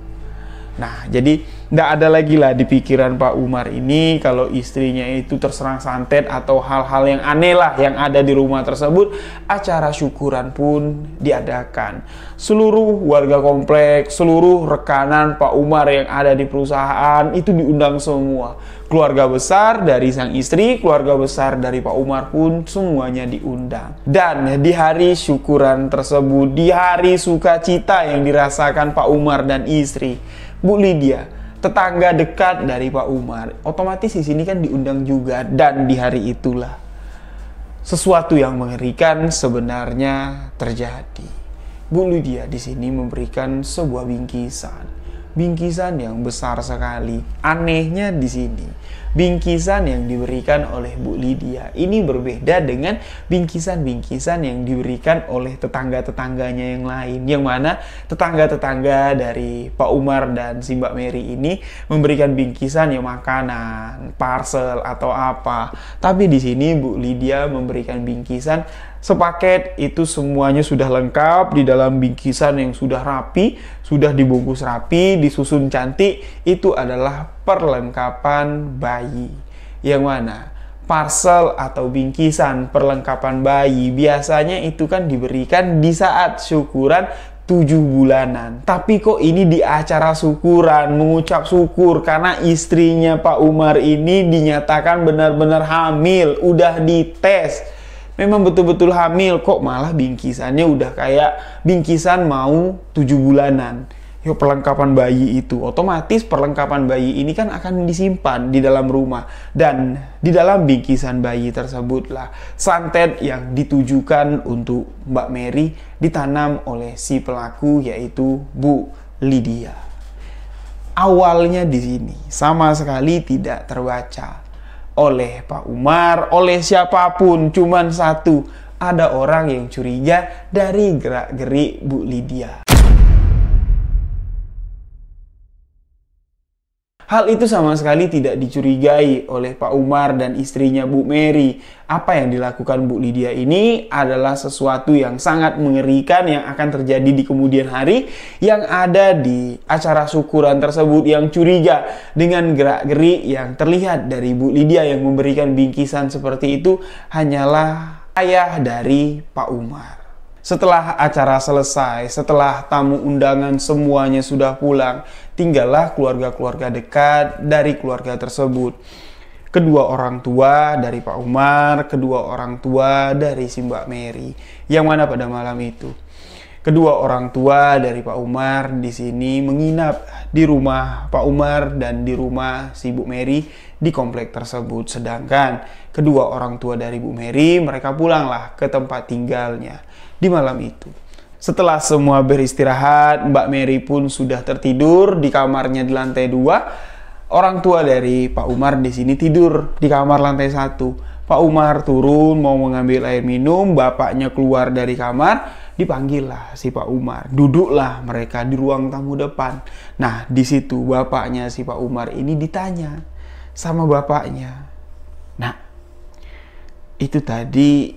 Nah, jadi tidak ada lagi lah di pikiran Pak Umar ini kalau istrinya itu terserang santet atau hal-hal yang aneh lah yang ada di rumah tersebut. Acara syukuran pun diadakan. Seluruh warga kompleks, seluruh rekanan Pak Umar yang ada di perusahaan itu diundang semua. Keluarga besar dari sang istri, keluarga besar dari Pak Umar pun semuanya diundang. Dan di hari syukuran tersebut, di hari sukacita yang dirasakan Pak Umar dan istri, Bu Lydia, tetangga dekat dari Pak Umar, otomatis di sini kan diundang juga. Dan di hari itulah sesuatu yang mengerikan sebenarnya terjadi. Bu Lydia di sini memberikan sebuah bingkisan yang besar sekali. Anehnya di sini, bingkisan yang diberikan oleh Bu Lydia ini berbeda dengan bingkisan-bingkisan yang diberikan oleh tetangga-tetangganya yang lain. Yang mana tetangga-tetangga dari Pak Umar dan si Mbak Mary ini memberikan bingkisan yang makanan, parcel atau apa. Tapi di sini Bu Lydia memberikan bingkisan sepaket, itu semuanya sudah lengkap di dalam bingkisan yang sudah rapi, sudah dibungkus rapi, disusun cantik. Itu adalah perlengkapan bayi. Yang mana parcel atau bingkisan perlengkapan bayi biasanya itu kan diberikan di saat syukuran 7 bulanan. Tapi kok ini di acara syukuran, mengucap syukur karena istrinya Pak Umar ini dinyatakan benar-benar hamil, udah dites. Memang betul-betul hamil, kok malah bingkisannya udah kayak bingkisan mau 7 bulanan. Yo, perlengkapan bayi itu, otomatis perlengkapan bayi ini kan akan disimpan di dalam rumah. Dan di dalam bingkisan bayi tersebutlah santet yang ditujukan untuk Mbak Mary ditanam oleh si pelaku, yaitu Bu Lydia. Awalnya di sini sama sekali tidak terbaca oleh Pak Umar, oleh siapapun, cuman satu, ada orang yang curiga dari gerak-gerik Bu Lydia. Hal itu sama sekali tidak dicurigai oleh Pak Umar dan istrinya Bu Mary. Apa yang dilakukan Bu Lydia ini adalah sesuatu yang sangat mengerikan yang akan terjadi di kemudian hari. Yang ada di acara syukuran tersebut yang curiga dengan gerak-gerik yang terlihat dari Bu Lydia yang memberikan bingkisan seperti itu hanyalah ayah dari Pak Umar. Setelah acara selesai, setelah tamu undangan semuanya sudah pulang, tinggallah keluarga-keluarga dekat dari keluarga tersebut. Kedua orang tua dari Pak Umar, kedua orang tua dari si Mbak Mary. Yang mana pada malam itu, kedua orang tua dari Pak Umar di sini menginap di rumah Pak Umar dan di rumah si Bu Mary di komplek tersebut. Sedangkan kedua orang tua dari Bu Mary, mereka pulanglah ke tempat tinggalnya di malam itu. Setelah semua beristirahat, Mbak Mary pun sudah tertidur di kamarnya di lantai 2. Orang tua dari Pak Umar di sini tidur di kamar lantai 1. Pak Umar turun mau mengambil air minum, bapaknya keluar dari kamar, dipanggillah si Pak Umar. Duduklah mereka di ruang tamu depan. Nah, di situ bapaknya si Pak Umar ini ditanya sama bapaknya, "Nak, itu tadi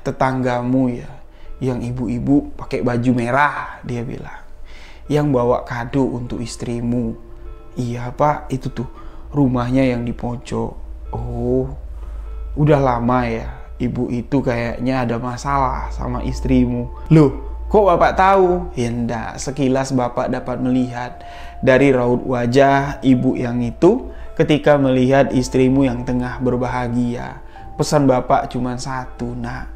tetanggamu ya, yang ibu-ibu pakai baju merah," dia bilang, "yang bawa kado untuk istrimu." "Iya Pak, itu tuh rumahnya yang di pojok." "Oh, udah lama ya, ibu itu kayaknya ada masalah sama istrimu." "Loh, kok Bapak tahu?" "Ya enggak, sekilas Bapak dapat melihat dari raut wajah ibu yang itu ketika melihat istrimu yang tengah berbahagia. Pesan Bapak cuma satu, Nak.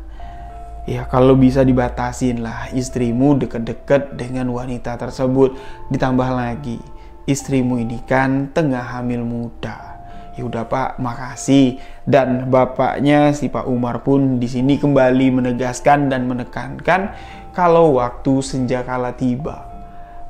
Ya kalau bisa dibatasin lah istrimu deket-deket dengan wanita tersebut. Ditambah lagi, istrimu ini kan tengah hamil muda." "Ya udah Pak, makasih." Dan bapaknya si Pak Umar pun di sini kembali menegaskan dan menekankan kalau waktu senjakala tiba,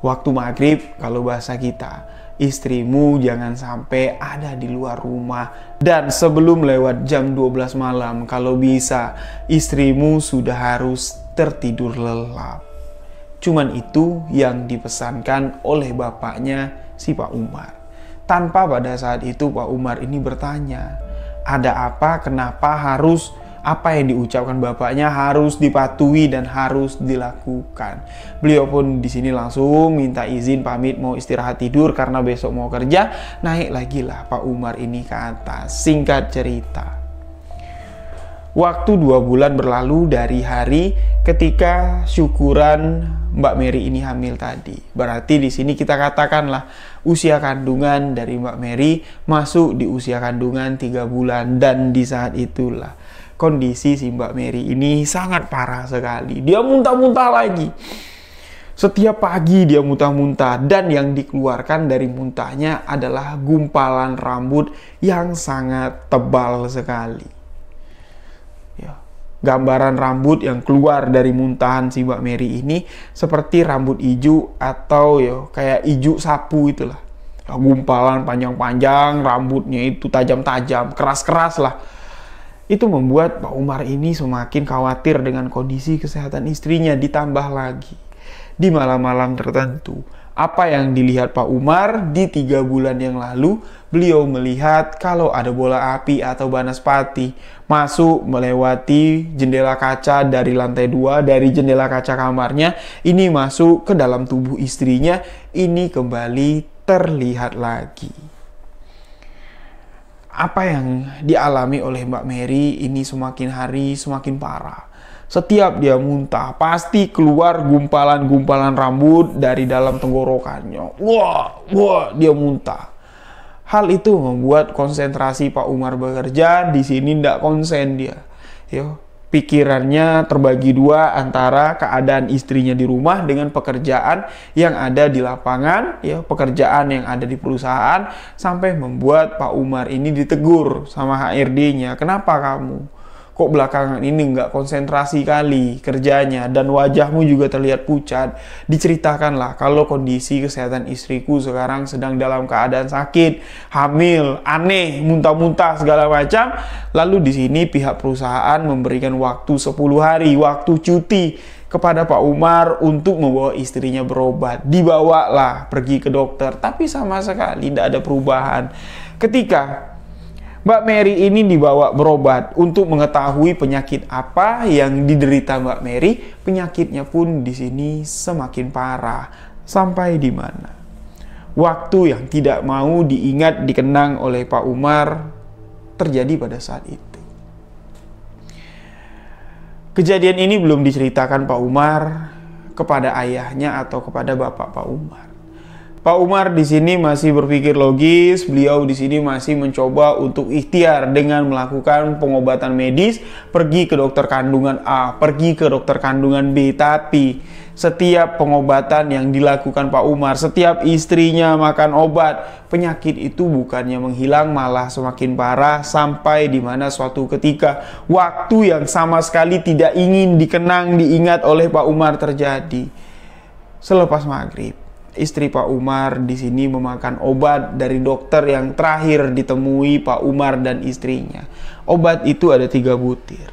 Waktu maghrib kalau bahasa kita, istrimu jangan sampai ada di luar rumah. Dan sebelum lewat jam 12 malam, kalau bisa, istrimu sudah harus tertidur lelap. Cuman itu yang dipesankan oleh bapaknya si Pak Umar. Tanpa pada saat itu Pak Umar ini bertanya, ada apa, kenapa harus, apa yang diucapkan bapaknya harus dipatuhi dan harus dilakukan. Beliau pun di sini langsung minta izin pamit mau istirahat tidur karena besok mau kerja. Naik lagi lah Pak Umar ini ke atas. Singkat cerita, waktu 2 bulan berlalu dari hari ketika syukuran Mbak Mary ini hamil tadi. Berarti di sini kita katakanlah usia kandungan dari Mbak Mary masuk di usia kandungan 3 bulan. Dan di saat itulah kondisi si Mbak Mary ini sangat parah sekali. Dia muntah-muntah lagi. Setiap pagi dia muntah-muntah, dan yang dikeluarkan dari muntahnya adalah gumpalan rambut yang sangat tebal sekali. Gambaran rambut yang keluar dari muntahan si Mbak Mary ini seperti rambut hijau atau kayak hijau sapu itulah. Gumpalan panjang-panjang, rambutnya itu tajam-tajam, keras-keras lah. Itu membuat Pak Umar ini semakin khawatir dengan kondisi kesehatan istrinya. Ditambah lagi, di malam-malam tertentu, apa yang dilihat Pak Umar di 3 bulan yang lalu, beliau melihat kalau ada bola api atau banaspati masuk melewati jendela kaca dari lantai 2, dari jendela kaca kamarnya, ini masuk ke dalam tubuh istrinya. Ini kembali terlihat lagi. Apa yang dialami oleh Mbak Mary ini semakin hari semakin parah. Setiap dia muntah, pasti keluar gumpalan-gumpalan rambut dari dalam tenggorokannya. Wah, dia muntah. Hal itu membuat konsentrasi Pak Umar bekerja di sini tidak konsen dia. Pikirannya terbagi 2 antara keadaan istrinya di rumah dengan pekerjaan yang ada di lapangan, pekerjaan yang ada di perusahaan, sampai membuat Pak Umar ini ditegur sama HRD-nya. Kenapa kamu kok belakangan ini nggak konsentrasi kali kerjanya, dan wajahmu juga terlihat pucat? Diceritakanlah kalau kondisi kesehatan istriku sekarang sedang dalam keadaan sakit, hamil, aneh, muntah-muntah segala macam. Lalu di sini pihak perusahaan memberikan waktu 10 hari, waktu cuti kepada Pak Umar untuk membawa istrinya berobat. Dibawalah pergi ke dokter, tapi sama sekali tidak ada perubahan. Ketika Mbak Mary ini dibawa berobat untuk mengetahui penyakit apa yang diderita Mbak Mary, penyakitnya pun di sini semakin parah. Sampai di mana waktu yang tidak mau diingat, dikenang oleh Pak Umar terjadi pada saat itu. Kejadian ini belum diceritakan Pak Umar kepada ayahnya atau kepada bapak Pak Umar. Pak Umar di sini masih berpikir logis. Beliau di sini masih mencoba untuk ikhtiar dengan melakukan pengobatan medis, pergi ke dokter kandungan A, pergi ke dokter kandungan B. Tapi setiap pengobatan yang dilakukan Pak Umar, setiap istrinya makan obat, penyakit itu bukannya menghilang, malah semakin parah. Sampai di mana suatu ketika waktu yang sama sekali tidak ingin dikenang, diingat oleh Pak Umar terjadi. Selepas maghrib, istri Pak Umar di sini memakan obat dari dokter yang terakhir ditemui Pak Umar dan istrinya. Obat itu ada 3 butir.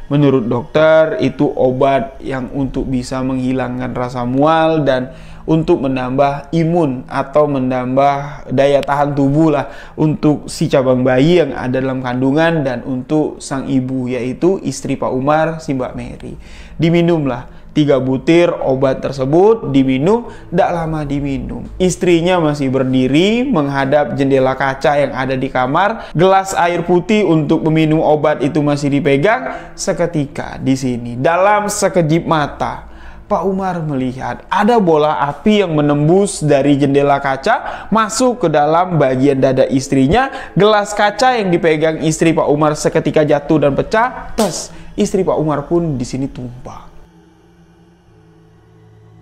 Menurut dokter itu obat yang untuk bisa menghilangkan rasa mual dan untuk menambah imun atau menambah daya tahan tubuh lah untuk si cabang bayi yang ada dalam kandungan dan untuk sang ibu, yaitu istri Pak Umar, si Mbak Mary. Diminumlah 3 butir obat tersebut, diminum. Tidak lama diminum, istrinya masih berdiri menghadap jendela kaca yang ada di kamar. Gelas air putih untuk meminum obat itu masih dipegang. Seketika di sini, dalam sekejip mata, Pak Umar melihat ada bola api yang menembus dari jendela kaca masuk ke dalam bagian dada istrinya. Gelas kaca yang dipegang istri Pak Umar seketika jatuh dan pecah. Tes, istri Pak Umar pun di sini tumbang.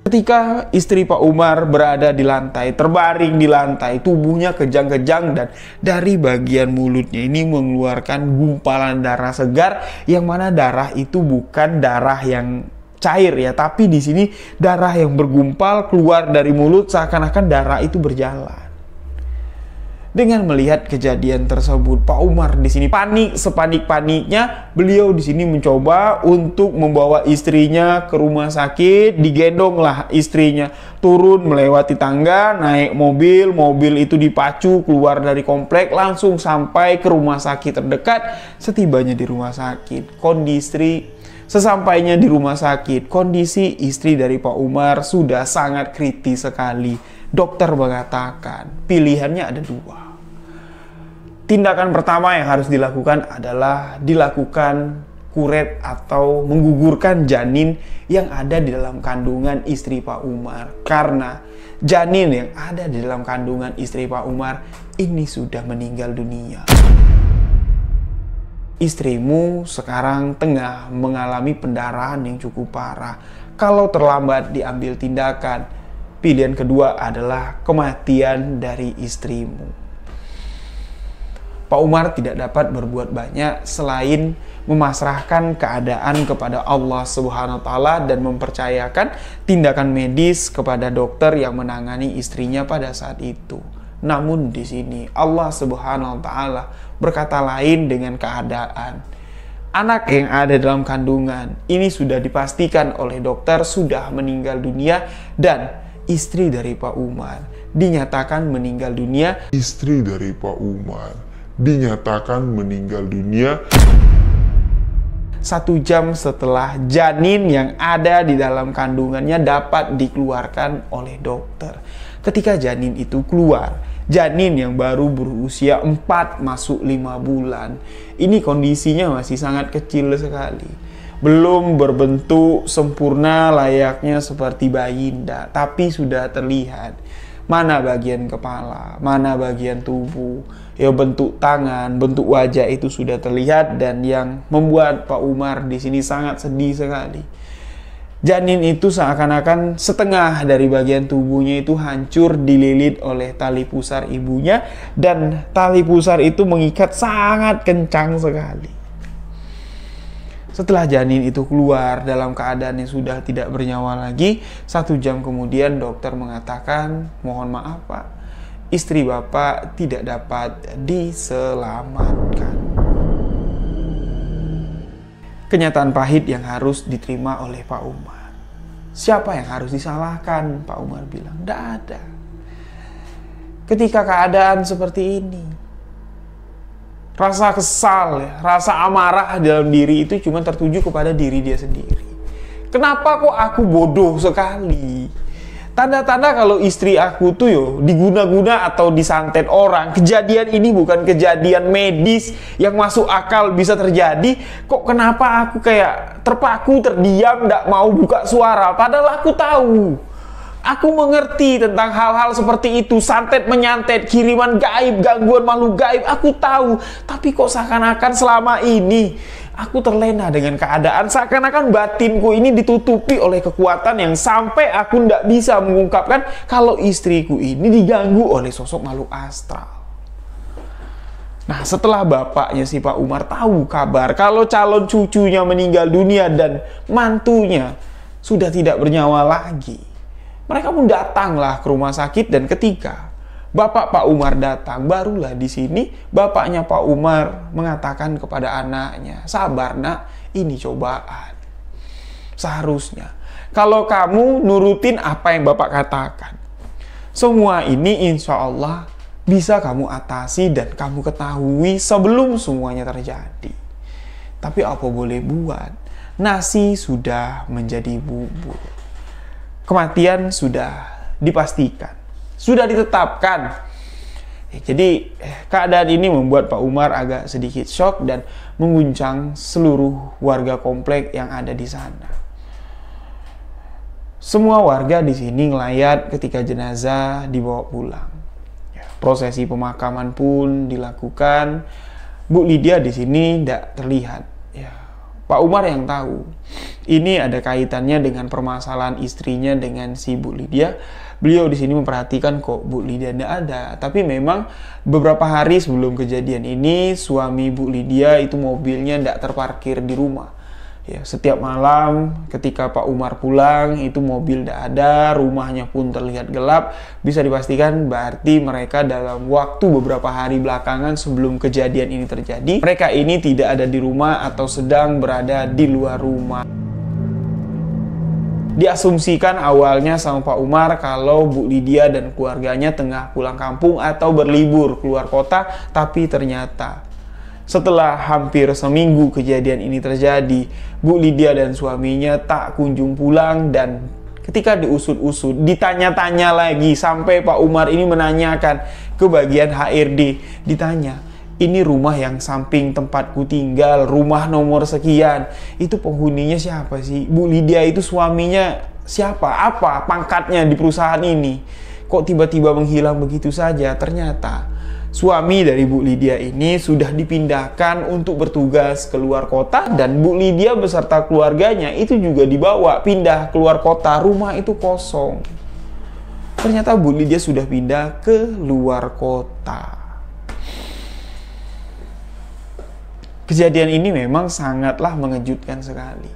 Ketika istri Pak Umar berada di lantai, terbaring di lantai, tubuhnya kejang-kejang dan dari bagian mulutnya ini mengeluarkan gumpalan darah segar, yang mana darah itu bukan darah yang cair ya, tapi di sini darah yang bergumpal keluar dari mulut seakan-akan darah itu berjalan. Dengan melihat kejadian tersebut, Pak Umar di sini panik, sepanik-paniknya. Beliau di sini mencoba untuk membawa istrinya ke rumah sakit. Digendonglah istrinya turun melewati tangga, naik mobil. Mobil itu dipacu keluar dari komplek langsung sampai ke rumah sakit terdekat. Setibanya di rumah sakit, sesampainya di rumah sakit, kondisi istri dari Pak Umar sudah sangat kritis sekali. Dokter mengatakan pilihannya ada dua. Tindakan pertama yang harus dilakukan adalah dilakukan kuret atau menggugurkan janin yang ada di dalam kandungan istri Pak Umar. Karena janin yang ada di dalam kandungan istri Pak Umar ini sudah meninggal dunia. Istrimu sekarang tengah mengalami pendarahan yang cukup parah. Kalau terlambat diambil tindakan, pilihan kedua adalah kematian dari istrimu. Pak Umar tidak dapat berbuat banyak selain memasrahkan keadaan kepada Allah Subhanahu wa taala dan mempercayakan tindakan medis kepada dokter yang menangani istrinya pada saat itu. Namun di sini Allah Subhanahu wa taala berkata lain dengan keadaan. Anak yang ada dalam kandungan ini sudah dipastikan oleh dokter sudah meninggal dunia dan istri dari Pak Umar dinyatakan meninggal dunia. Istri dari Pak Umar dinyatakan meninggal dunia 1 jam setelah janin yang ada di dalam kandungannya dapat dikeluarkan oleh dokter. Ketika janin itu keluar, janin yang baru berusia 4 masuk 5 bulan, ini kondisinya masih sangat kecil sekali. Belum berbentuk sempurna layaknya seperti bayi, tapi sudah terlihat mana bagian kepala, mana bagian tubuh, ya bentuk tangan, bentuk wajah itu sudah terlihat. Dan yang membuat Pak Umar di sini sangat sedih sekali, janin itu seakan-akan setengah dari bagian tubuhnya itu hancur dililit oleh tali pusar ibunya, dan tali pusar itu mengikat sangat kencang sekali. Setelah janin itu keluar dalam keadaan yang sudah tidak bernyawa lagi, 1 jam kemudian dokter mengatakan, mohon maaf Pak, istri Bapak tidak dapat diselamatkan. Kenyataan pahit yang harus diterima oleh Pak Umar. Siapa yang harus disalahkan? Pak Umar bilang, tidak ada. Ketika keadaan seperti ini, rasa kesal, rasa amarah dalam diri itu cuma tertuju kepada diri dia sendiri. Kenapa kok aku bodoh sekali? Tanda-tanda kalau istri aku tuh diguna-guna atau disantet orang. Kejadian ini bukan kejadian medis yang masuk akal bisa terjadi. Kok kenapa aku kayak terpaku, terdiam, gak mau buka suara? Padahal aku tahu. Aku mengerti tentang hal-hal seperti itu, santet menyantet, kiriman gaib, gangguan makhluk gaib, aku tahu. Tapi kok seakan-akan selama ini aku terlena dengan keadaan, seakan-akan batinku ini ditutupi oleh kekuatan yang sampai aku tidak bisa mengungkapkan kalau istriku ini diganggu oleh sosok makhluk astral. Nah, setelah bapaknya si Pak Umar tahu kabar kalau calon cucunya meninggal dunia dan mantunya sudah tidak bernyawa lagi, mereka pun datanglah ke rumah sakit. Dan ketika bapak Pak Umar datang, barulah di sini bapaknya Pak Umar mengatakan kepada anaknya, sabar nak, ini cobaan. Seharusnya kalau kamu nurutin apa yang bapak katakan, semua ini insya Allah bisa kamu atasi dan kamu ketahui sebelum semuanya terjadi. Tapi apa boleh buat, nasi sudah menjadi bubur. Kematian sudah dipastikan, sudah ditetapkan. Jadi keadaan ini membuat Pak Umar agak sedikit shock dan mengguncang seluruh warga komplek yang ada di sana. Semua warga di sini ngelayat ketika jenazah dibawa pulang. Prosesi pemakaman pun dilakukan. Bu Lydia di sini tidak terlihat. Pak Umar yang tahu ini ada kaitannya dengan permasalahan istrinya dengan si Bu Lydia. Beliau di sini memperhatikan kok Bu Lydia tidak ada. Tapi memang beberapa hari sebelum kejadian ini suami Bu Lydia itu mobilnya tidak terparkir di rumah. Ya, setiap malam ketika Pak Umar pulang, itu mobil tidak ada, rumahnya pun terlihat gelap. Bisa dipastikan berarti mereka dalam waktu beberapa hari belakangan sebelum kejadian ini terjadi, mereka ini tidak ada di rumah atau sedang berada di luar rumah. Diasumsikan awalnya sama Pak Umar kalau Bu Lydia dan keluarganya tengah pulang kampung atau berlibur keluar kota, tapi ternyata setelah hampir seminggu kejadian ini terjadi, Bu Lydia dan suaminya tak kunjung pulang, dan ketika diusut-usut, ditanya-tanya lagi, sampai Pak Umar ini menanyakan ke bagian HRD, ditanya, ini rumah yang samping tempatku tinggal, rumah nomor sekian, itu penghuninya siapa sih? Bu Lydia itu suaminya siapa? Apa pangkatnya di perusahaan ini? Kok tiba-tiba menghilang begitu saja? Ternyata suami dari Bu Lydia ini sudah dipindahkan untuk bertugas keluar kota, dan Bu Lydia beserta keluarganya itu juga dibawa pindah keluar kota. Rumah itu kosong. Ternyata Bu Lydia sudah pindah ke luar kota. Kejadian ini memang sangatlah mengejutkan sekali.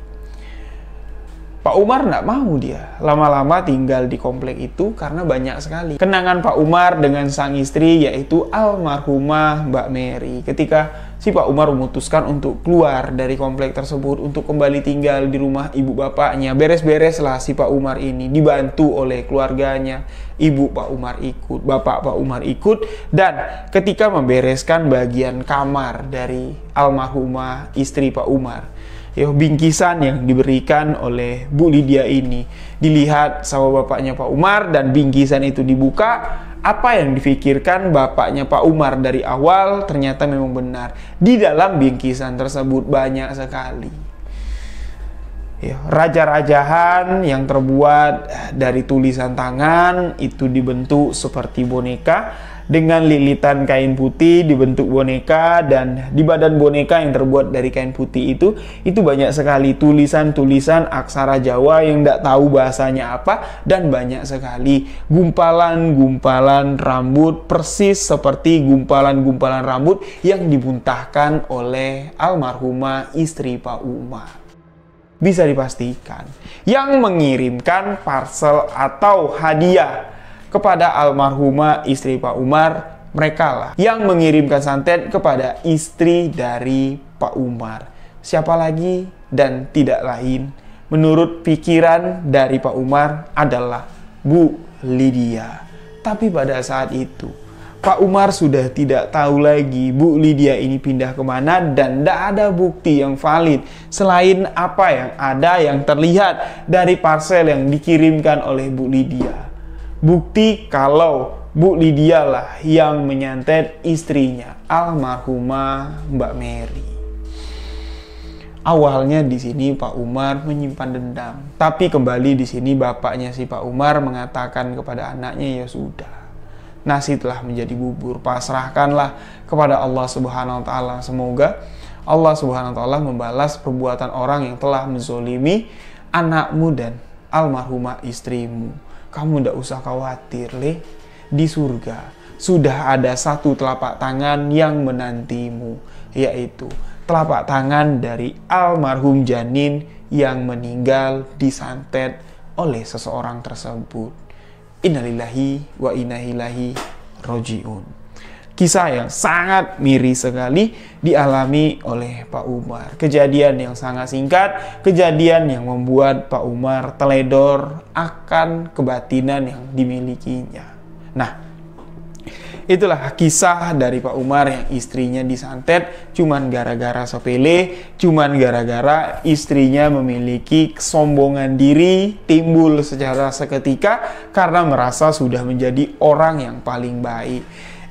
Pak Umar tidak mau dia lama-lama tinggal di komplek itu karena banyak sekali kenangan Pak Umar dengan sang istri, yaitu almarhumah Mbak Mary. Ketika si Pak Umar memutuskan untuk keluar dari komplek tersebut untuk kembali tinggal di rumah ibu bapaknya, beres-bereslah si Pak Umar ini, dibantu oleh keluarganya. Ibu Pak Umar ikut, bapak Pak Umar ikut, dan ketika membereskan bagian kamar dari almarhumah istri Pak Umar, bingkisan yang diberikan oleh Bu Lydia ini dilihat sama bapaknya Pak Umar, dan bingkisan itu dibuka. Apa yang difikirkan bapaknya Pak Umar dari awal ternyata memang benar. Di dalam bingkisan tersebut banyak sekali raja-rajahan yang terbuat dari tulisan tangan, itu dibentuk seperti boneka dengan lilitan kain putih, dibentuk boneka, dan di badan boneka yang terbuat dari kain putih itu banyak sekali tulisan-tulisan aksara Jawa yang tidak tahu bahasanya apa, dan banyak sekali gumpalan-gumpalan rambut persis seperti gumpalan-gumpalan rambut yang dibuntahkan oleh almarhumah istri Pak Umar. Bisa dipastikan yang mengirimkan parcel atau hadiah kepada almarhumah istri Pak Umar, mereka lah yang mengirimkan santet kepada istri dari Pak Umar. Siapa lagi dan tidak lain, menurut pikiran dari Pak Umar, adalah Bu Lydia. Tapi pada saat itu Pak Umar sudah tidak tahu lagi Bu Lydia ini pindah kemana, dan tidak ada bukti yang valid selain apa yang ada yang terlihat dari parcel yang dikirimkan oleh Bu Lydia. Bukti kalau Bu Lydia lah yang menyantet istrinya, almarhumah Mbak Mary. Awalnya di sini Pak Umar menyimpan dendam, tapi kembali di sini bapaknya si Pak Umar mengatakan kepada anaknya, ya sudah, nasi telah menjadi bubur, pasrahkanlah kepada Allah Subhanahu wa Ta'ala. Semoga Allah Subhanahu wa Ta'ala membalas perbuatan orang yang telah menzolimi anakmu dan almarhumah istrimu. Kamu tidak usah khawatir, di surga sudah ada satu telapak tangan yang menantimu, yaitu telapak tangan dari almarhum janin yang meninggal disantet oleh seseorang tersebut. Innalillahi wa inna ilaihi roji'un. Kisah yang sangat miris sekali dialami oleh Pak Umar. Kejadian yang sangat singkat, kejadian yang membuat Pak Umar teledor akan kebatinan yang dimilikinya. Nah, itulah kisah dari Pak Umar yang istrinya disantet cuman gara-gara sepele, cuman gara-gara istrinya memiliki kesombongan diri timbul secara seketika karena merasa sudah menjadi orang yang paling baik.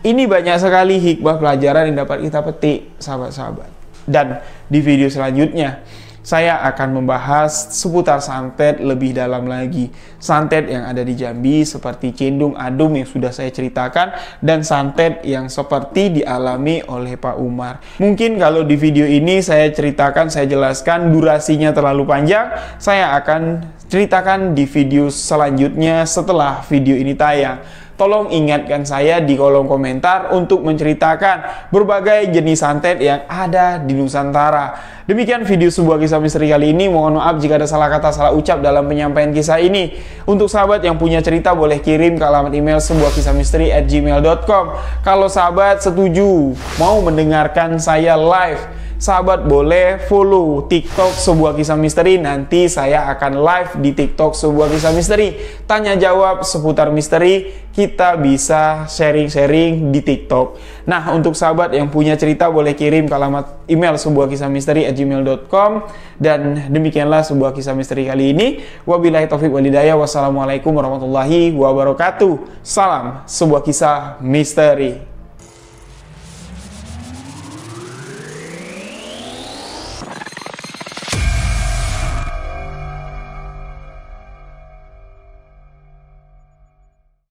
Ini banyak sekali hikmah pelajaran yang dapat kita petik, sahabat-sahabat. Dan di video selanjutnya saya akan membahas seputar santet lebih dalam lagi. Santet yang ada di Jambi seperti Cendung Adum yang sudah saya ceritakan, dan santet yang seperti dialami oleh Pak Umar. Mungkin kalau di video ini saya ceritakan, saya jelaskan, durasinya terlalu panjang. Saya akan ceritakan di video selanjutnya setelah video ini tayang. tolong ingatkan saya di kolom komentar untuk menceritakan berbagai jenis santet yang ada di Nusantara. Demikian video sebuah kisah misteri kali ini. Mohon maaf jika ada salah kata, salah ucap dalam penyampaian kisah ini. Untuk sahabat yang punya cerita boleh kirim ke alamat email sebuahkisahmisteri@gmail.com. Kalau sahabat setuju mau mendengarkan saya live, sahabat boleh follow TikTok Sebuah Kisah Misteri. Nanti saya akan live di TikTok Sebuah Kisah Misteri. Tanya jawab seputar misteri, kita bisa sharing-sharing di TikTok. Nah, untuk sahabat yang punya cerita boleh kirim ke alamat email sebuahkisahmisteri@gmail.com. Dan demikianlah Sebuah Kisah Misteri kali ini. Wabillahi taufiq walhidayah. Wassalamualaikum warahmatullahi wabarakatuh. Salam Sebuah Kisah Misteri.